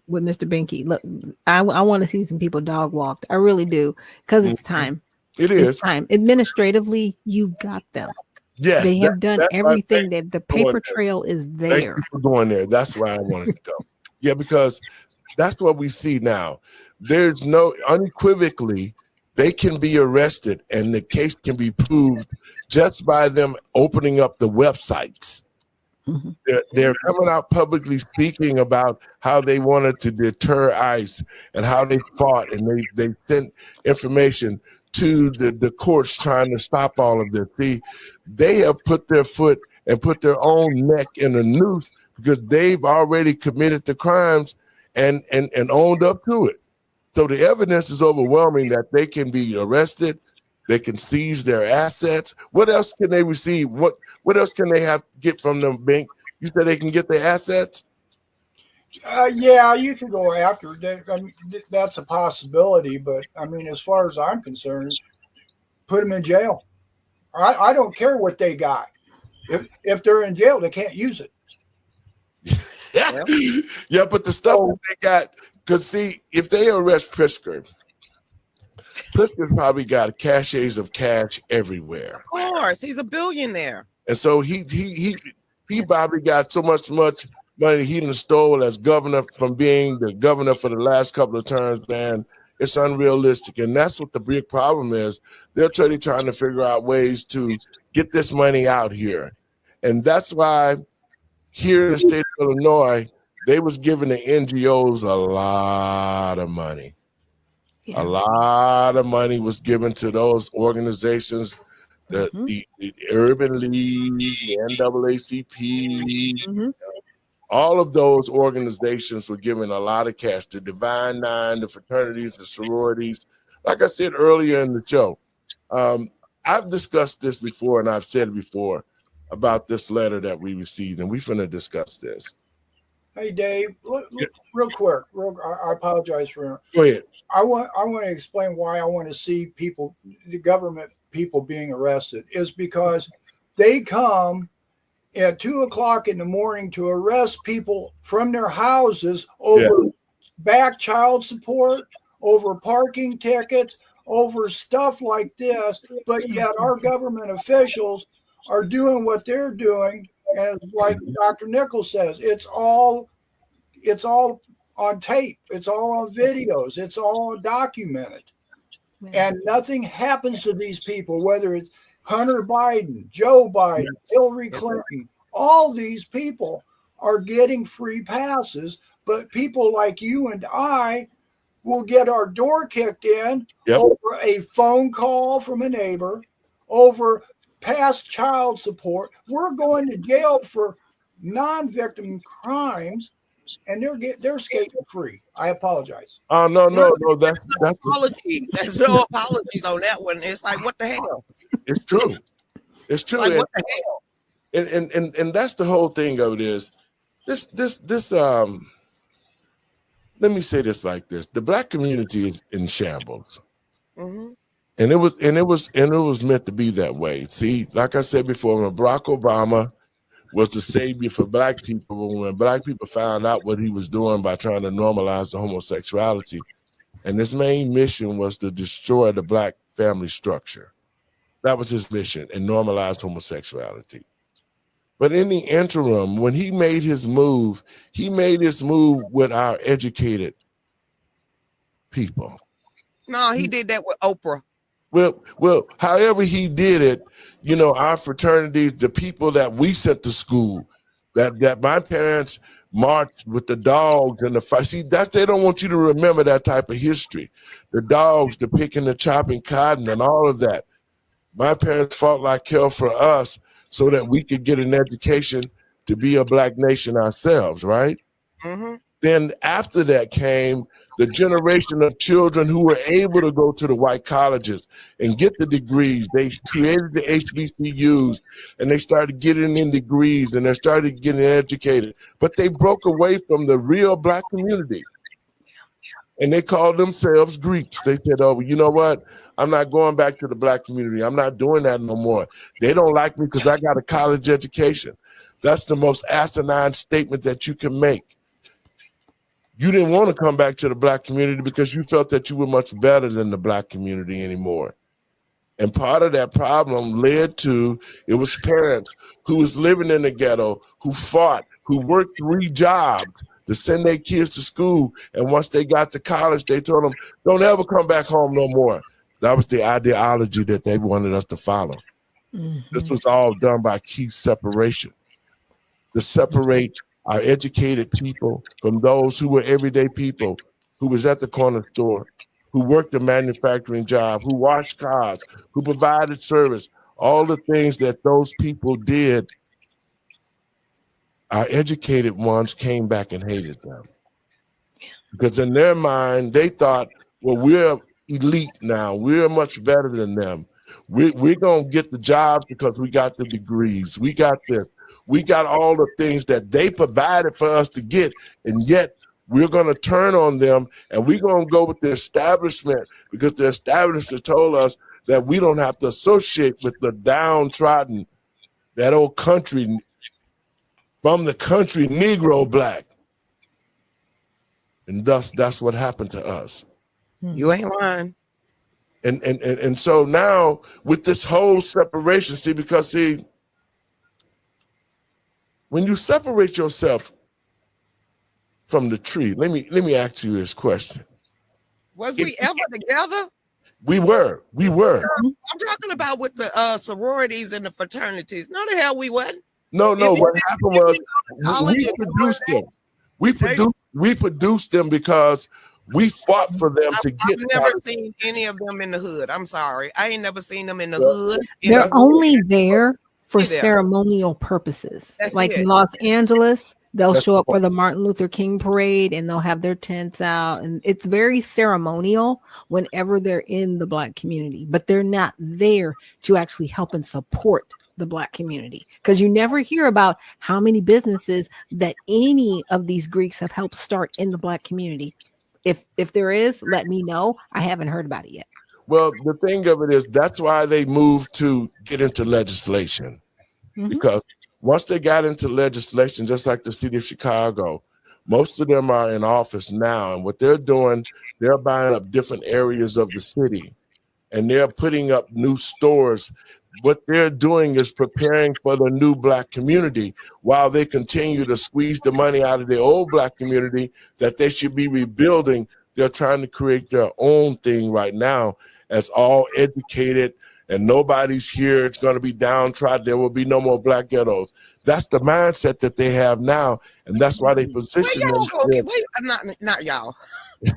with Mr. Binky. Look, I want to see some people dog walked. I really do, because it's time. It's time. Administratively, you got them. Yes, they have done everything. That the paper trail is there. Thank you for going there. That's why I wanted to go. Yeah, because that's what we see now. There's no unequivocally they can be arrested, and the case can be proved just by them opening up the websites. Mm-hmm. They're coming out publicly speaking about how they wanted to deter ICE and how they fought, and they sent information to the courts trying to stop all of this. See, they have put their foot and put their own neck in a noose because they've already committed the crimes and owned up to it. So the evidence is overwhelming that they can be arrested, they can seize their assets. What else can they receive? What else can they get from the bank? You said they can get their assets? Yeah, you can go after it. I mean, that's a possibility, but I mean, as far as I'm concerned, put them in jail. I don't care what they got. If they're in jail, they can't use it. Yeah, but the stuff that they got, because see, if they arrest Prickster's probably got caches of cash everywhere. Of course, he's a billionaire. And so he probably got so much money he done stole as governor from being the governor for the last couple of terms, man. It's unrealistic. And that's what the big problem is. They're trying to figure out ways to get this money out here. And that's why here in the state of Illinois, they was giving the NGOs a lot of money. Yeah. A lot of money was given to those organizations, the Urban League, the NAACP, all of those organizations were given a lot of cash. The Divine Nine, the fraternities, the sororities. Like I said earlier in the show, I've discussed this before, and I've said it before about this letter that we received, and we're going to discuss this. Hey, Dave, real quick. I apologize for. Go ahead. I want to explain why I want to see the government people being arrested is because they come at 2:00 in the morning to arrest people from their houses over back child support, over parking tickets, over stuff like this. But yet our government officials are doing what they're doing. And like Dr. Nichols says, it's all on tape. It's all on videos. It's all documented. And nothing happens to these people, whether it's Hunter Biden, Joe Biden, Hillary Clinton. All these people are getting free passes, but people like you and I will get our door kicked in over a phone call from a neighbor, over past child support. We're going to jail for non-victim crimes, and they're skating free. I apologize. Oh no, that's apologies. There's no apologies on that one. It's like, what the hell? It's true. It's true. Like, what the hell? And that's the whole thing of it is this let me say this like this: the Black community is in shambles. Mm-hmm. And it was meant to be that way. See, like I said before, when Barack Obama was the savior for Black people, when Black people found out what he was doing by trying to normalize the homosexuality, and his main mission was to destroy the Black family structure. That was his mission, and normalize homosexuality. But in the interim, when he made his move with our educated people. No, he did that with Oprah. Well, however he did it, our fraternities, the people that we sent to school, that my parents marched with the dogs and the fight. See, they don't want you to remember that type of history. The dogs, the picking, the chopping cotton, and all of that. My parents fought like hell for us so that we could get an education to be a Black nation ourselves, right? Mm-hmm. Then after that came the generation of children who were able to go to the white colleges and get the degrees. They created the HBCUs and they started getting in degrees and they started getting educated. But they broke away from the real Black community. And they called themselves Greeks. They said, oh, you know what? I'm not going back to the Black community. I'm not doing that no more. They don't like me because I got a college education. That's the most asinine statement that you can make. You didn't want to come back to the Black community because you felt that you were much better than the Black community anymore. And part of that problem led to, it was parents who was living in the ghetto, who fought, who worked 3 jobs to send their kids to school. And once they got to college, they told them, don't ever come back home no more. That was the ideology that they wanted us to follow. Mm-hmm. This was all done by key separation, to separate our educated people from those who were everyday people, who was at the corner store, who worked a manufacturing job, who washed cars, who provided service, all the things that those people did. Our educated ones came back and hated them. Because in their mind, they thought, well, we're elite now. We're much better than them. We're going to get the jobs because we got the degrees. We got this. We got all the things that they provided for us to get, and yet we're going to turn on them, and we're going to go with the establishment because the establishment told us that we don't have to associate with the downtrodden, that old country, from the country Negro Black. And thus, that's what happened to us. You ain't lying. And so now with this whole separation, when you separate yourself from the tree, let me ask you this question. Was we ever together? We were. I'm talking about with the sororities and the fraternities. No, the hell we wasn't. No. What happened was we produced them because we fought for them to get. I've never seen any of them in the hood. I'm sorry. I ain't never seen them in the hood. They're only there for ceremonial purposes. That's like it. in Los Angeles, they'll show up for the Martin Luther King parade and they'll have their tents out. And it's very ceremonial whenever they're in the Black community, but they're not there to actually help and support the Black community. Because you never hear about how many businesses that any of these Greeks have helped start in the Black community. If there is, let me know. I haven't heard about it yet. Well, the thing of it is, that's why they moved to get into legislation. Mm-hmm. Because once they got into legislation, just like the city of Chicago, most of them are in office now. And what they're doing, they're buying up different areas of the city and they're putting up new stores. What they're doing is preparing for the new Black community while they continue to squeeze the money out of the old Black community that they should be rebuilding. They're trying to create their own thing right now as all educated and nobody's here. It's going to be downtrodden. There will be no more Black ghettos. That's the mindset that they have now. And that's why they position not y'all.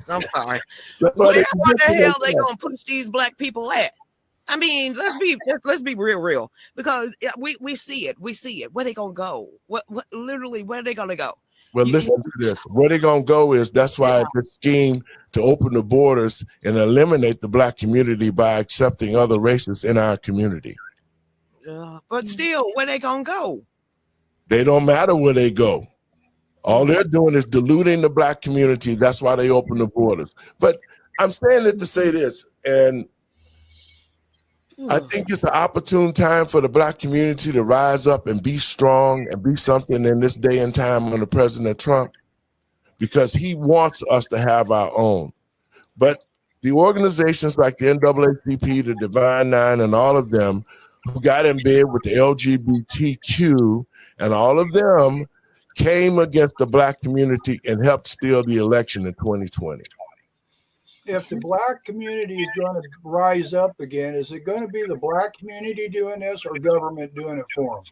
I'm sorry. Where the hell they going to push these Black people at? I mean, let's be real, because we see it. Where they gonna go? What literally? Where are they gonna go? Well, listen to this. Where they gonna go is that's why the scheme to open the borders and eliminate the Black community by accepting other races in our community. But still, where they gonna go? They don't matter where they go. All they're doing is diluting the Black community. That's why they open the borders. But I'm saying it to say this, and I think it's an opportune time for the Black community to rise up and be strong and be something in this day and time under President Trump, because he wants us to have our own. But the organizations like the NAACP, the Divine Nine, and all of them who got in bed with the LGBTQ, and all of them came against the Black community and helped steal the election in 2020. If the Black community is going to rise up again, is it going to be the Black community doing this or government doing it for them?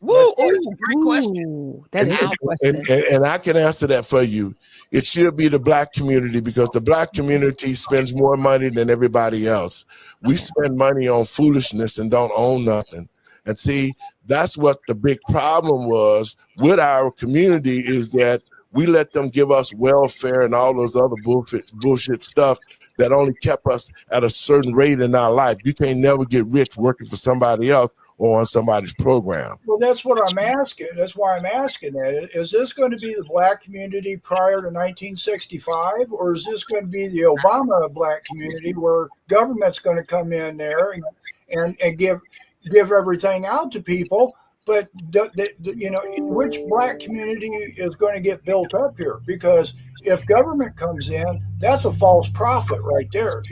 Woo! Great question. That is a question. And I can answer that for you. It should be the Black community, because the Black community spends more money than everybody else. We spend money on foolishness and don't own nothing. And see, that's what the big problem was with our community, is that We let them give us welfare and all those other bullshit stuff that only kept us at a certain rate in our life. You can't never get rich working for somebody else or on somebody's program. Well, that's what I'm asking. That's why I'm asking that. Is this going to be the black community prior to 1965, or is this going to be the Obama black community where government's going to come in there and give everything out to people? But which black community is going to get built up here? Because if government comes in, that's a false prophet right there.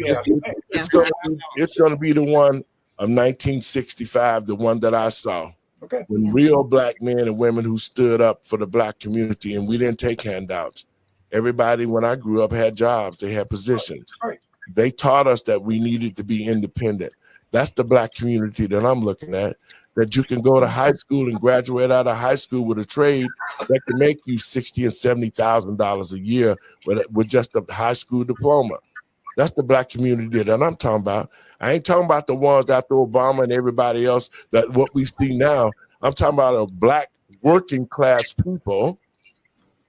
It's going to be the one of 1965, the one that I saw. Okay. When real black men and women who stood up for the black community, and we didn't take handouts. Everybody, when I grew up, had jobs. They had positions. Right. They taught us that we needed to be independent. That's the black community that I'm looking at. That you can go to high school and graduate out of high school with a trade that can make you $60,000 and $70,000 a year with just a high school diploma. That's the black community that I'm talking about. I ain't talking about the ones after Obama and everybody else, that what we see now. I'm talking about a black working class people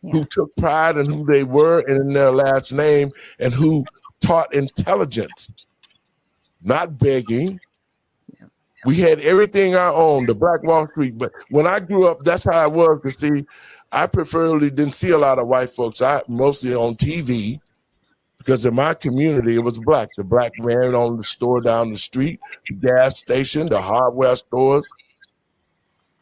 who took pride in who they were and in their last name, and who taught intelligence, not begging. We had everything our own, the Black Wall Street. But when I grew up, that's how I was. Because see, I preferably didn't see a lot of white folks. I mostly on TV, because in my community it was black. The black ran on the store down the street, the gas station, the hardware stores.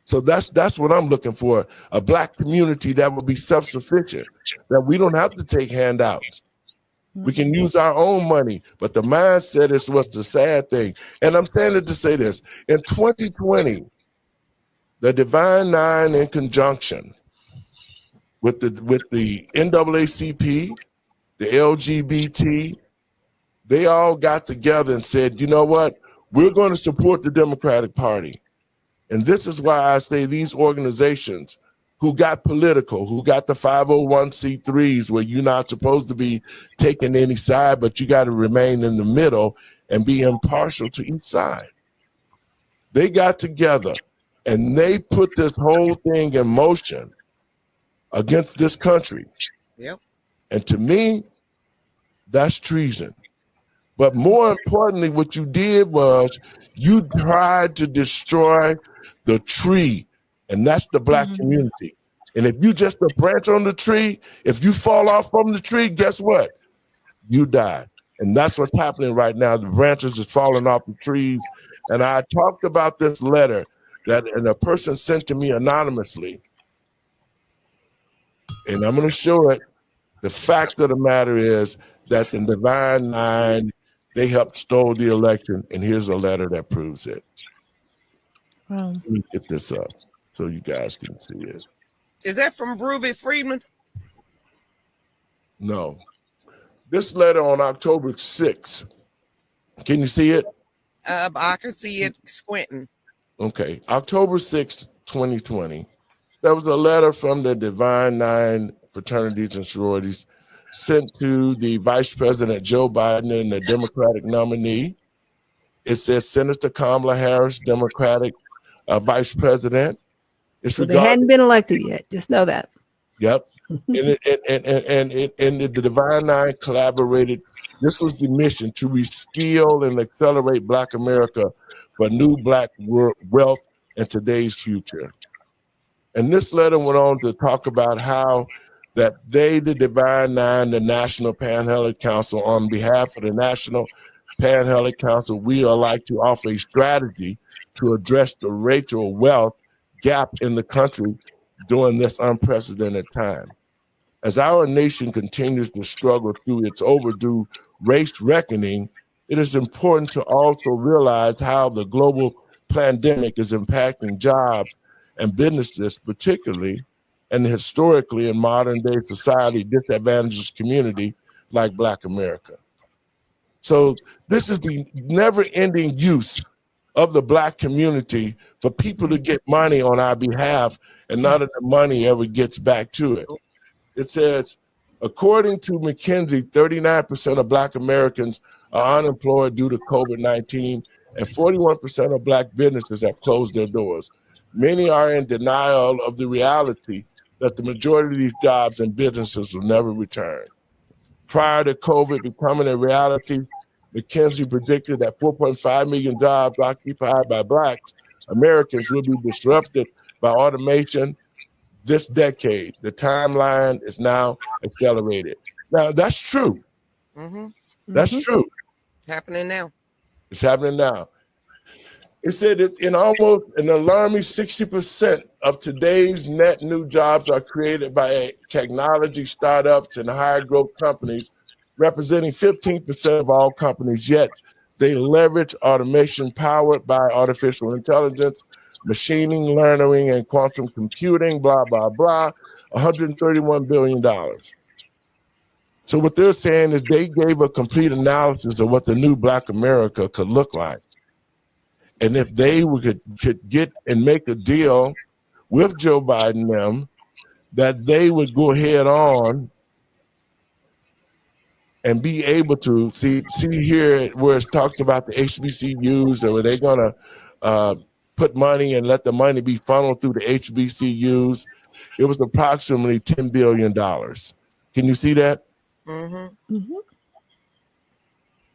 So that's what I'm looking for: a black community that will be self-sufficient, that we don't have to take handouts. We can use our own money, but the mindset is what's the sad thing. And I'm saying it to say this: in 2020, the Divine Nine, in conjunction with the NAACP, the LGBT, they all got together and said, you know what? We're going to support the Democratic Party. And this is why I say these organizations who got political, who got the 501c3s, where you're not supposed to be taking any side, but you got to remain in the middle and be impartial to each side. They got together and they put this whole thing in motion against this country. Yep. And to me, that's treason. But more importantly, what you did was you tried to destroy the tree, and that's the black community. And if you just a branch on the tree, if you fall off from the tree, guess what? You die. And that's what's happening right now. The branches is falling off the trees. And I talked about this letter that a person sent to me anonymously. And I'm going to show it. The fact of the matter is that the Divine Nine, they helped stole the election. And here's a letter that proves it. Wow. Let me get this up so you guys can see it. Is that from Ruby Freeman? No. This letter on October 6th. Can you see it? I can see it squinting. Okay. October 6th, 2020. That was a letter from the Divine Nine fraternities and sororities sent to the Vice President Joe Biden and the Democratic nominee. It says Senator Kamala Harris, Democratic Vice President. So they hadn't been elected yet. Just know that. Yep. and the Divine Nine collaborated. This was the mission: to reskill and accelerate Black America for new Black wealth in today's future. And this letter went on to talk about how that they, the Divine Nine, the National Panhandle Council, on behalf of the National Panhandle Council, we are like to offer a strategy to address the racial wealth gap in the country during this unprecedented time. As our nation continues to struggle through its overdue race reckoning, it is important to also realize how the global pandemic is impacting jobs and businesses, particularly and historically in modern day society, disadvantaged community like Black America. So this is the never-ending use of the Black community for people to get money on our behalf, and none of the money ever gets back to it. It says, according to McKinsey, 39% of Black Americans are unemployed due to COVID-19, and 41% of Black businesses have closed their doors. Many are in denial of the reality that the majority of these jobs and businesses will never return. Prior to COVID becoming a reality, McKinsey predicted that 4.5 million jobs occupied by Black Americans will be disrupted by automation this decade. The timeline is now accelerated. Now, that's true. Mm-hmm. That's true. Happening now. It's happening now. It said that in almost an alarming 60% of today's net new jobs are created by technology startups and higher growth companies, representing 15% of all companies, yet they leverage automation powered by artificial intelligence, machining, learning, and quantum computing, blah, blah, blah, $131 billion. So what they're saying is they gave a complete analysis of what the new Black America could look like. And if they could get and make a deal with Joe Biden and them, that they would go head on and be able to see here where it's talked about the HBCUs, and where they're gonna put money and let the money be funneled through the HBCUs. It was approximately $10 billion. Can you see that? Mm-hmm. Mm-hmm.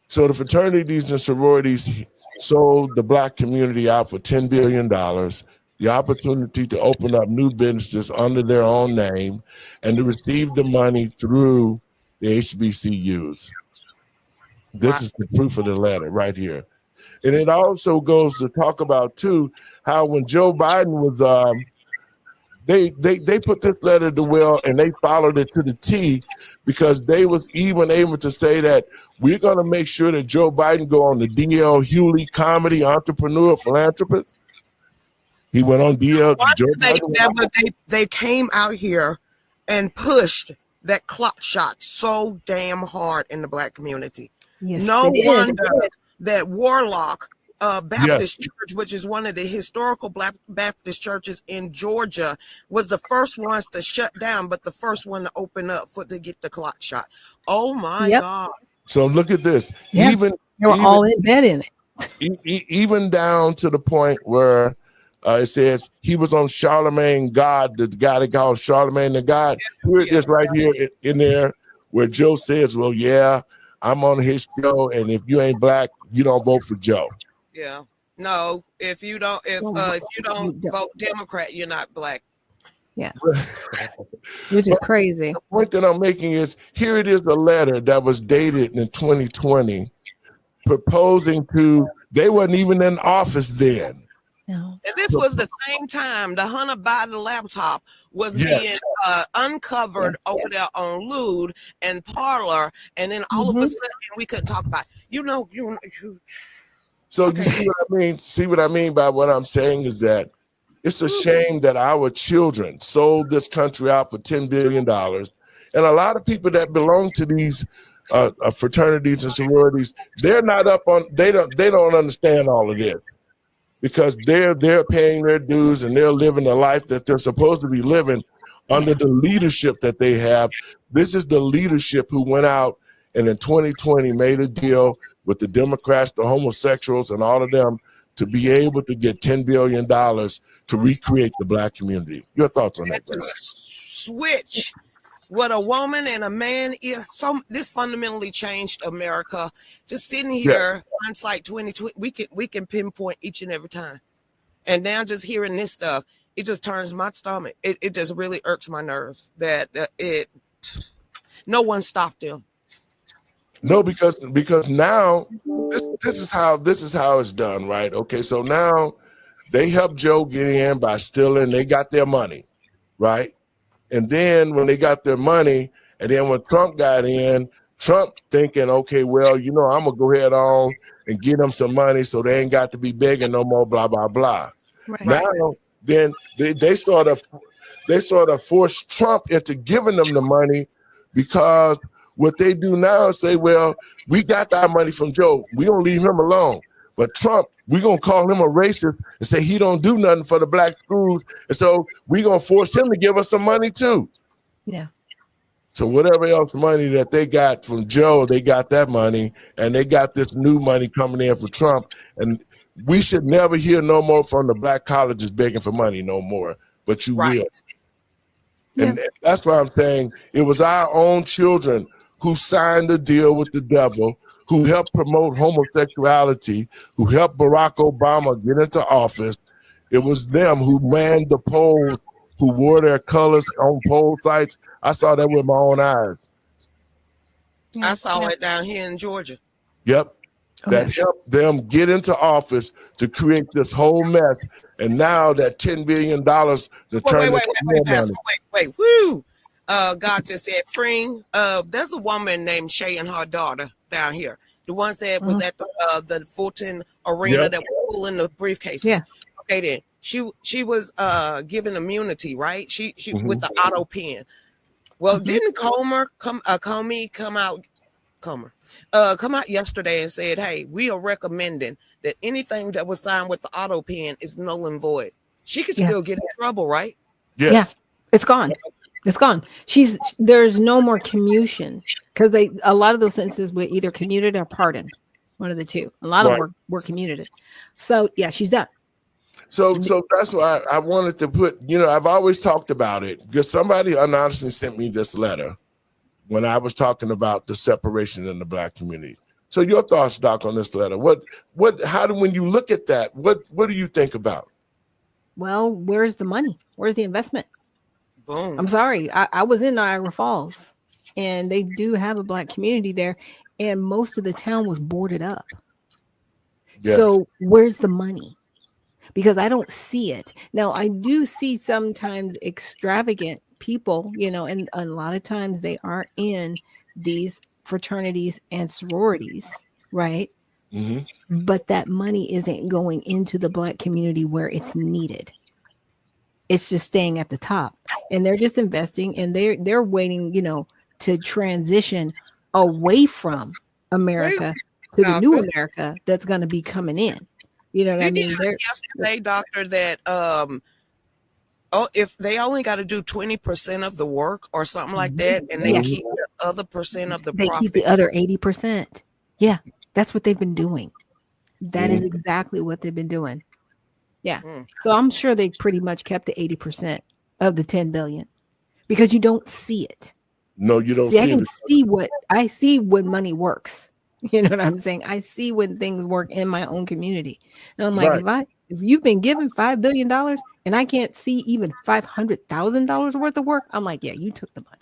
So the fraternities and sororities sold the Black community out for $10 billion, the opportunity to open up new businesses under their own name and to receive the money through the HBCUs. This is the proof of the letter right here. And it also goes to talk about, too, how when Joe Biden was, they put this letter to well, and they followed it to the T, because they was even able to say that we're going to make sure that Joe Biden go on the D.L. Hewley comedy entrepreneur philanthropist. He went on D.L. They came out here and pushed that clock shot so damn hard in the Black community. Yes, No wonder that Warlock Baptist Church, which is one of the historical Black Baptist churches in Georgia, was the first ones to shut down, but the first one to open up to get the clock shot. Oh my God. So look at this. Yeah. They were all in bed in it. Even down to the point where it says he was on Charlemagne God, the guy they called Charlemagne the God. Here it is right here in there where Joe says, well, yeah, I'm on his show, and if you ain't Black, you don't vote for Joe. Yeah. No, if you don't vote Democrat, you're not Black. Yeah. Which is crazy. The point that I'm making is, here it is, a letter that was dated in 2020 proposing to, they wasn't even in office then. No. And this was the same time the Hunter Biden laptop was being uncovered over there on Lude and Parler, and then all of a sudden we couldn't talk about it. So you see what I mean? See what I mean by what I'm saying is that it's a shame that our children sold this country out for $10 billion. And a lot of people that belong to these fraternities and sororities, they're not up on, they don't understand all of this, because they're paying their dues and they're living the life that they're supposed to be living under the leadership that they have. This is the leadership who went out and in 2020 made a deal with the Democrats, the homosexuals, and all of them to be able to get $10 billion to recreate the Black community. Your thoughts on that? Switch what a woman and a man is. So this fundamentally changed America. Just sitting here, hindsight 2020, we can pinpoint each and every time. And now just hearing this stuff, it just turns my stomach. It just really irks my nerves that no one stopped them. No, because now this is how it's done, right? Okay, so now they helped Joe get in by stealing. They got their money, right? And then when they got their money, and then when Trump got in, Trump thinking, okay, well, I'm gonna go ahead on and get them some money so they ain't got to be begging no more, blah blah blah. Right. Now, then they sort of forced Trump into giving them the money, because what they do now is say, well, we got our money from Joe. We don't leave him alone. But Trump, we're going to call him a racist and say he don't do nothing for the Black schools. And so we're going to force him to give us some money too. Yeah. So whatever else money that they got from Joe, they got that money, and they got this new money coming in for Trump. And we should never hear no more from the Black colleges begging for money no more. But you will. And that's why I'm saying it was our own children who signed the deal with the devil, who helped promote homosexuality, who helped Barack Obama get into office. It was them who manned the polls, who wore their colors on poll sites. I saw that with my own eyes. I saw it down here in Georgia. Yep. That helped them get into office to create this whole mess. And now that $10 billion to turn Wait, Pastor, wait. Woo! God just said, Fring, there's a woman named Shay and her daughter down here. The ones that was at the Fulton Arena that were pulling the briefcases. Yeah. Okay, then. She was given immunity, right? She with the auto pen. Well, didn't Comer come out yesterday and said, hey, we are recommending that anything that was signed with the auto pen is null and void. She could still get in trouble, right? Yes. Yeah, it's gone. It's gone. There's no more commutation because a lot of those sentences were either commuted or pardoned, one of the two. A lot of them were commuted. So yeah, she's done. So that's why I wanted to put, I've always talked about it because somebody anonymously sent me this letter when I was talking about the separation in the Black community. So your thoughts, Doc, on this letter? When you look at that, what do you think about? Well, where's the money? Where's the investment? Boom. I'm sorry. I was in Niagara Falls and they do have a Black community there and most of the town was boarded up. Yes. So where's the money? Because I don't see it. Now, I do see sometimes extravagant people, and a lot of times they are in these fraternities and sororities, right? Mm-hmm. But that money isn't going into the Black community where it's needed. It's just staying at the top. And they're just investing and they're waiting, to transition away from America to the new America that's going to be coming in. You know what I mean? Yesterday, doctor, that if they only got to do 20% of the work or something like that, and they keep the other percent of the profit. They keep the other 80%. Yeah, that's what they've been doing. That is exactly what they've been doing. Yeah. So I'm sure they pretty much kept the 80% of the 10 billion because you don't see it. No, you don't see it. I see when money works. You know what I'm saying? I see when things work in my own community. And I'm like, if you've been given $5 billion and I can't see even $500,000 worth of work, I'm like, yeah, you took the money.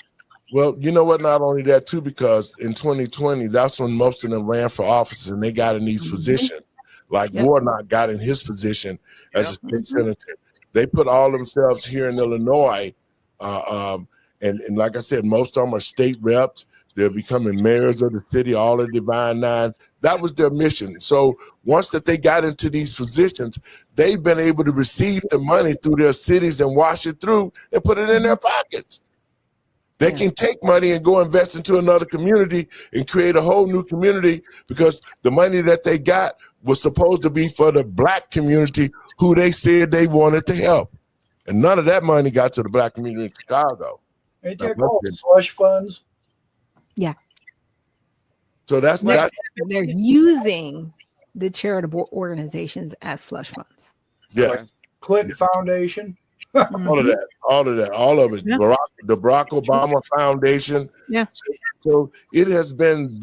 Well, you know what? Not only that, too, because in 2020, that's when most of them ran for office and they got in these positions. Like Warnock got in his position as a state senator. They put all themselves here in Illinois. And like I said, most of them are state reps. They're becoming mayors of the city, all of Divine Nine. That was their mission. So once that they got into these positions, they've been able to receive the money through their cities and wash it through and put it in their pockets. They can take money and go invest into another community and create a whole new community because the money that they got was supposed to be for the Black community who they said they wanted to help. And none of that money got to the Black community in Chicago. Ain't that called slush funds? Yeah. So they're using the charitable organizations as slush funds. Yes. Clinton Foundation. All of it. Yeah. The Barack Obama Foundation. Yeah. So it has been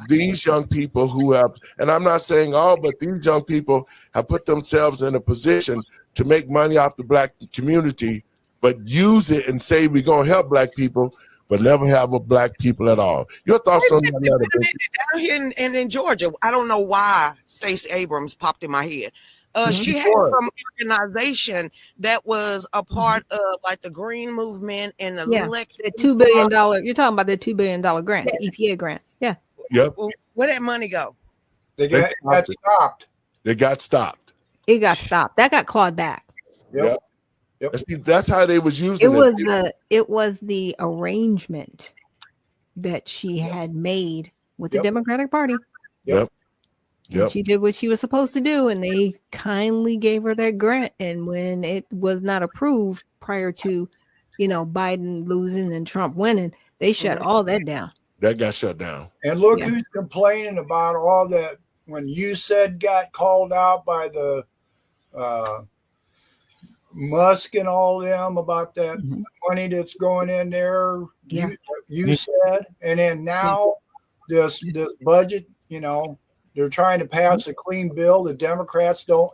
these young people who have, and I'm not saying all, but these young people have put themselves in a position to make money off the Black community, but use it and say we're going to help Black people, but never have a Black people at all. Your thoughts on that? Down here in Georgia, I don't know why Stacey Abrams popped in my head. She had some organization that was a part of like the Green Movement and the election. The $2 billion. You're talking about the $2 billion grant, the EPA grant. Yeah. Yep. Well, where did that money go? They got stopped. They got stopped. It got stopped. That got clawed back. Yep. That's how they was using it. It was the arrangement that she had made with the Democratic Party. Yep. She did what she was supposed to do, and they kindly gave her that grant. And when it was not approved prior to, Biden losing and Trump winning, they shut all that down. That got shut down. And look who's complaining about all that when you said got called out by the Musk and all them about that Mhm. money that's going in there. Yeah. You said, and then now this budget, they're trying to pass a clean bill. The Democrats don't.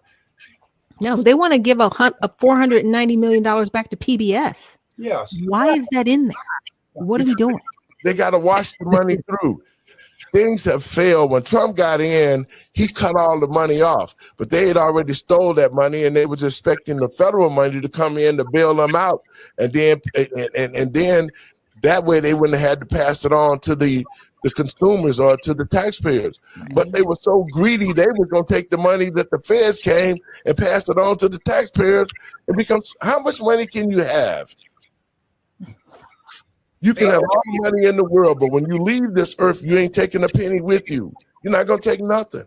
No, they want to give a $490 million back to PBS. Yes. Why is that in there? What are we doing? They got to wash the money through. Things have failed. When Trump got in, he cut all the money off, but they had already stole that money, and they was expecting the federal money to come in to bail them out, and then that way they wouldn't have had to pass it on to the consumers or to the taxpayers. But they were so greedy, they were going to take the money that the feds came and pass it on to the taxpayers. It becomes, how much money can you have? You can have all the money in the world, but when you leave this earth, you ain't taking a penny with you. You're not going to take nothing.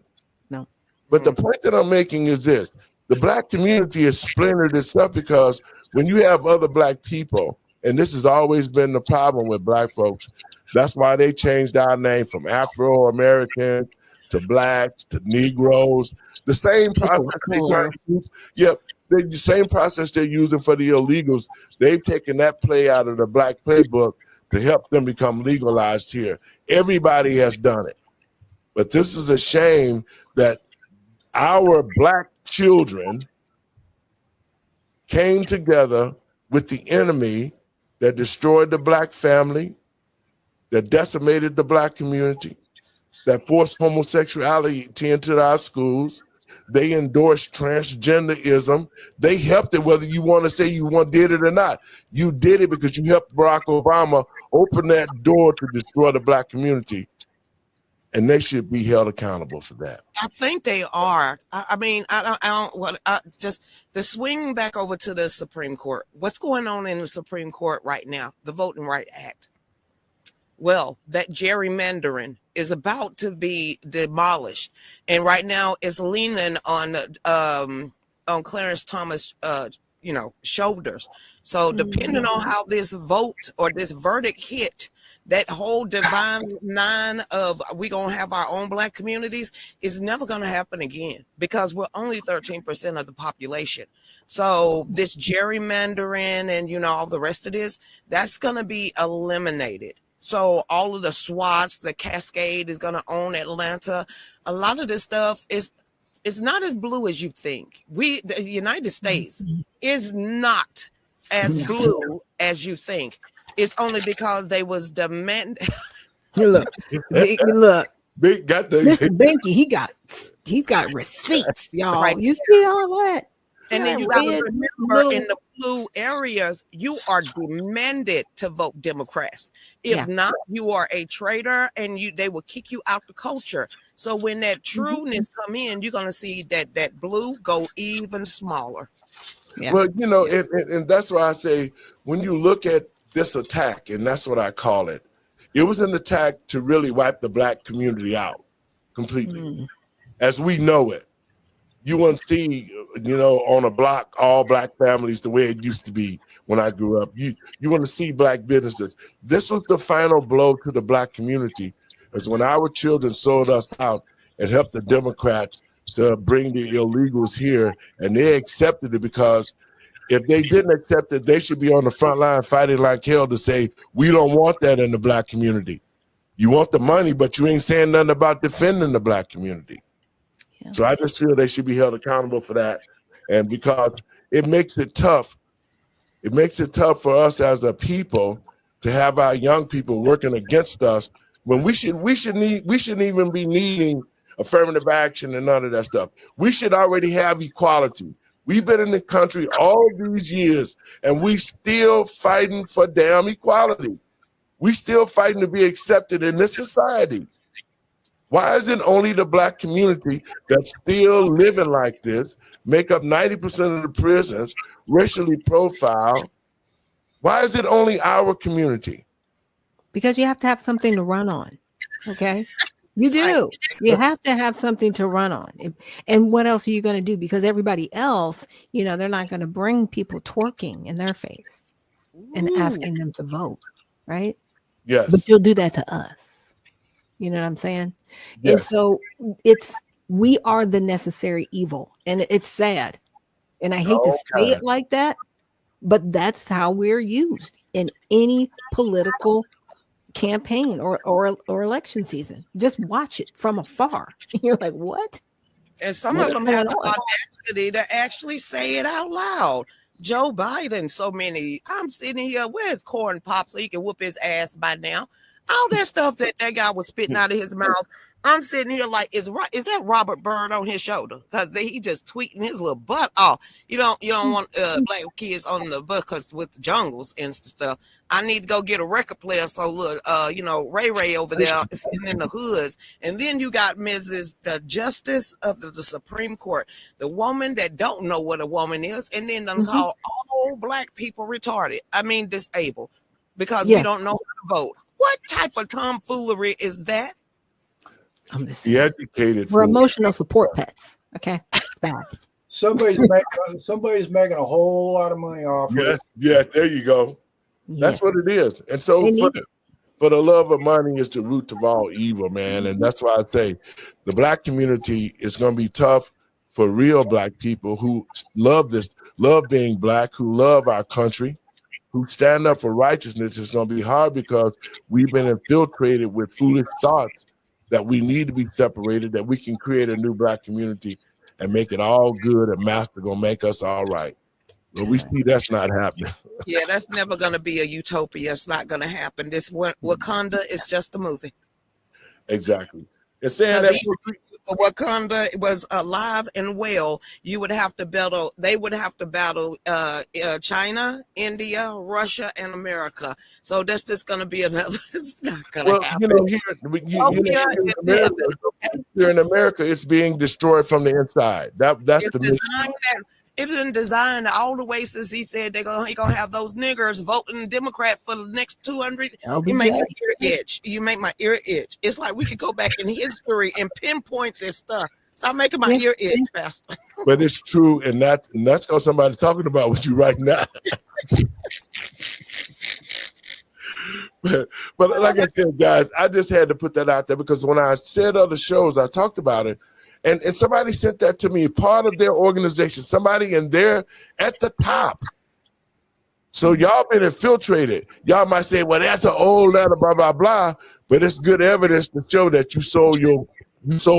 No. But the point that I'm making is this. The black community has splintered itself because when you have other black people, and this has always been the problem with black folks, that's why they changed our name from Afro-American to blacks to Negroes. The same process they try to use. Yep. The same process they're using for the illegals, they've taken that play out of the black playbook to help them become legalized here. Everybody has done it. But this is a shame that our black children came together with the enemy that destroyed the black family, that decimated the black community, that forced homosexuality into our schools. They endorsed transgenderism. They helped it, whether you want to say did it or not. You did it because you helped Barack Obama open that door to destroy the black community. And they should be held accountable for that. I think they are. I mean, I don't want just the swing back over to the Supreme Court. What's going on in the Supreme Court right now? The Voting Rights Act. Well, that gerrymandering is about to be demolished, and right now it's leaning on Clarence Thomas, shoulders. So depending on how this vote or this verdict hit, that whole divine line of we gonna have our own black communities is never gonna happen again because we're only 13% of the population. So this gerrymandering and all the rest of this, that's gonna be eliminated. So all of the SWATs, the Cascade is gonna own Atlanta. A lot of this stuff is not as blue as you think. The United States is not as blue as you think. It's only because they was demanding. Look, Big got the Mr. Binky, he's got receipts, y'all. Right. You see all that? And then you got to remember, in the blue areas, you are demanded to vote Democrats. If not, you are a traitor, and they will kick you out the culture. So when that trueness come in, you're going to see that blue go even smaller. Yeah. Well, and that's why I say when you look at this attack, and that's what I call it, it was an attack to really wipe the black community out completely, as we know it. You wouldn't see, on a block, all black families the way it used to be when I grew up. You want to see black businesses. This was the final blow to the black community, because when our children sold us out and helped the Democrats to bring the illegals here, and they accepted it because if they didn't accept it, they should be on the front line fighting like hell to say, we don't want that in the black community. You want the money, but you ain't saying nothing about defending the black community. Yeah. So I just feel they should be held accountable for that. And because it makes it tough. It makes it tough for us as a people to have our young people working against us when we shouldn't even be needing affirmative action and none of that stuff. We should already have equality. We've been in the country all these years, and we still fighting for damn equality. We still fighting to be accepted in this society. Why is it only the black community that's still living like this, make up 90% of the prisons, racially profiled? Why is it only our community? Because you have to have something to run on, okay? You do. You have to have something to run on. And what else are you going to do? Because everybody else, they're not going to bring people twerking in their face and asking them to vote, right? Yes. But you'll do that to us. You know what I'm saying? Yes. And so we are the necessary evil. And it's sad. And I hate to say Okay. it like that, but that's how we're used in any political campaign or election season. Just watch it from afar. You're like, what? And some What's of them have going the on? audacity to actually say it out loud. Joe Biden, so many. I'm sitting here, where's Corn Pop so he can whoop his ass by now? All that stuff that guy was spitting out of his mouth. I'm sitting here like, is that Robert Byrd on his shoulder? Because he just tweeting his little butt off. You don't want black kids on the bus with the jungles and stuff. I need to go get a record player. So look, Ray Ray over there sitting in the hoods. And then you got the Justice of the Supreme Court, the woman that don't know what a woman is, and then call all black people retarded. I mean, disabled, because we don't know how to vote. What type of tomfoolery is that? I'm just The educated. We're emotional support pets. Okay, bad. Somebody's making a whole lot of money off of it. Yes, there you go. That's what it is. And so for the love of money is the root of all evil, man. And that's why I say the black community is going to be tough for real black people who love being black, who love our country, who stand up for righteousness. It's going to be hard because we've been infiltrated with foolish thoughts that we need to be separated, that we can create a new black community and make it all good, and master gonna make us all right. But we see that's not happening. Yeah, that's never gonna be a utopia. It's not gonna happen. This Wakanda is just a movie. Exactly. And saying that Wakanda was alive and well, you would have to battle. They would have to battle China, India, Russia, and America. So that's just going to be another. It's not going to happen. Here in America, it's being destroyed from the inside. That's the mission. It's been designed all the way since he said he gonna have those niggers voting Democrat for the next 200. You make my ear itch. You make my ear itch. It's like we could go back in history and pinpoint this stuff. Stop making my ear itch faster. But it's true, and that's because somebody's talking about with you right now. But like I said, guys, I just had to put that out there because when I said other shows, I talked about it. And somebody sent that to me, part of their organization, somebody in there at the top. So y'all been infiltrated. Y'all might say, well, that's an old letter, blah, blah, blah. But it's good evidence to show that you sold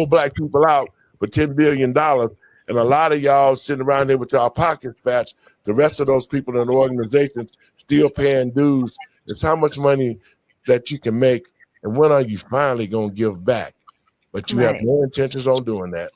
black people out for $10 billion. And a lot of y'all sitting around there with y'all pockets fat. The rest of those people in the organization still paying dues. It's how much money that you can make. And when are you finally going to give back? But you have no intentions on doing that.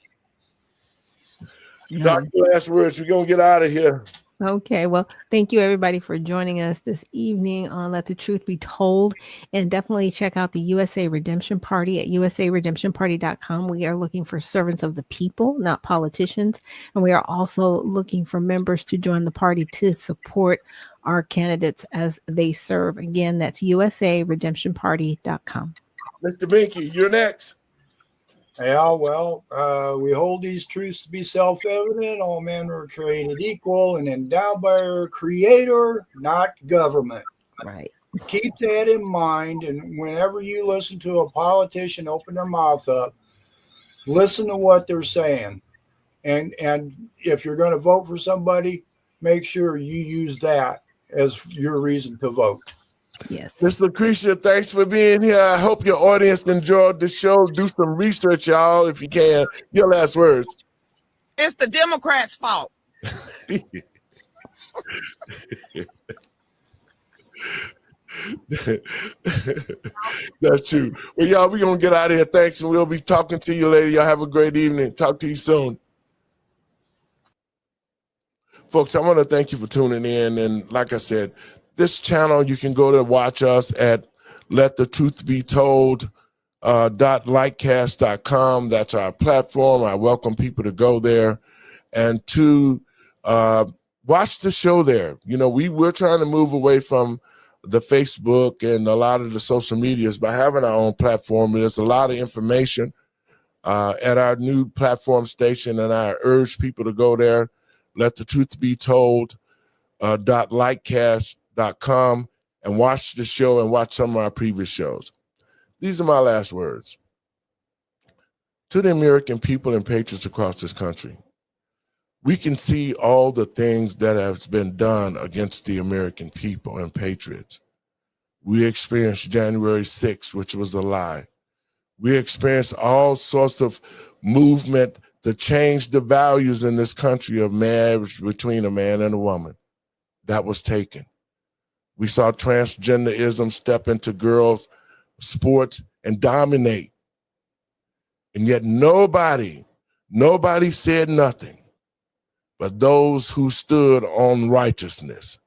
Dr. Last words, we're going to get out of here. Okay, well, thank you everybody for joining us this evening on Let the Truth Be Told. And definitely check out the USA Redemption Party at usaredemptionparty.com. We are looking for servants of the people, not politicians. And we are also looking for members to join the party to support our candidates as they serve. Again, that's usaredemptionparty.com. Mr. Binky, you're next. Yeah, well, we hold these truths to be self-evident. All men are created equal and endowed by our Creator, not government. Right. Keep that in mind. And whenever you listen to a politician open their mouth up, listen to what they're saying. And if you're going to vote for somebody, make sure you use that as your reason to vote. Yes. Miss Lucretia, thanks for being here. I hope your audience enjoyed the show. Do some research, y'all, if you can. Your last words. It's the Democrats' fault. That's true. Well, y'all, we're going to get out of here. Thanks, and we'll be talking to you later. Y'all have a great evening. Talk to you soon. Folks, I want to thank you for tuning in. And like I said, this channel, you can go to watch us at letthetruthbetold.lightcast.com. That's our platform. I welcome people to go there and to watch the show there. You know, we're trying to move away from the Facebook and a lot of the social medias by having our own platform. There's a lot of information at our new platform station, and I urge people to go there. letthetruthbetold.lightcast.com and watch the show and watch some of our previous shows. These are my last words. To the American people and patriots across this country, We can see all the things that has been done against the American people and patriots. We experienced January 6th, which was a lie. We experienced all sorts of movement to change the values in this country of marriage between a man and a woman. That was taken. We saw transgenderism step into girls' sports and dominate. And yet nobody said nothing but those who stood on righteousness.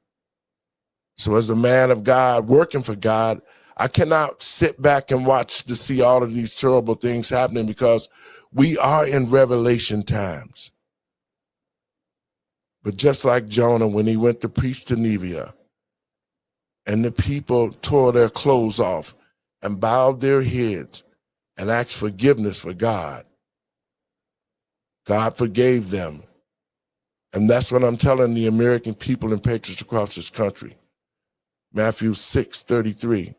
So as a man of God, working for God, I cannot sit back and watch to see all of these terrible things happening, because we are in revelation times. But just like Jonah, when he went to preach to Nineveh, and the people tore their clothes off and bowed their heads and asked forgiveness for God, God forgave them. And that's what I'm telling the American people and patriots across this country. Matthew 6:33.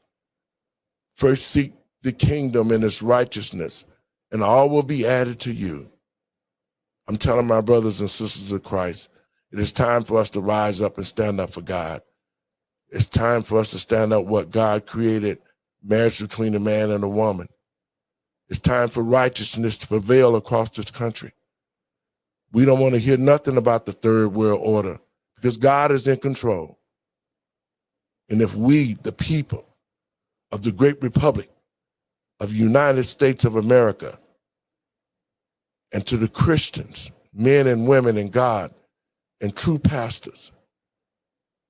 First seek the kingdom and its righteousness, and all will be added to you. I'm telling my brothers and sisters of Christ, it is time for us to rise up and stand up for God. It's time for us to stand up what God created, marriage between a man and a woman. It's time for righteousness to prevail across this country. We don't want to hear nothing about the third world order, because God is in control. And if we, the people of the great republic of the United States of America, and to the Christians, men and women in God, and true pastors,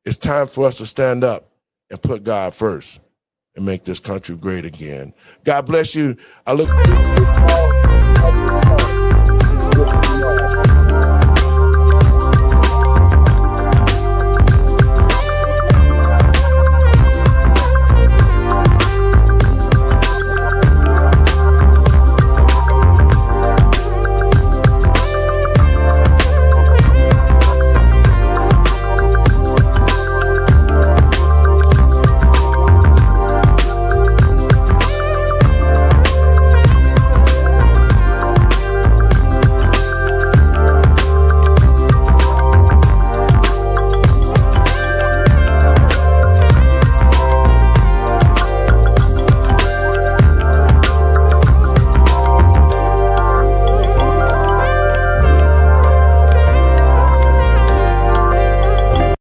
it's time for us to stand up and put God first and make this country great again. God bless you. I look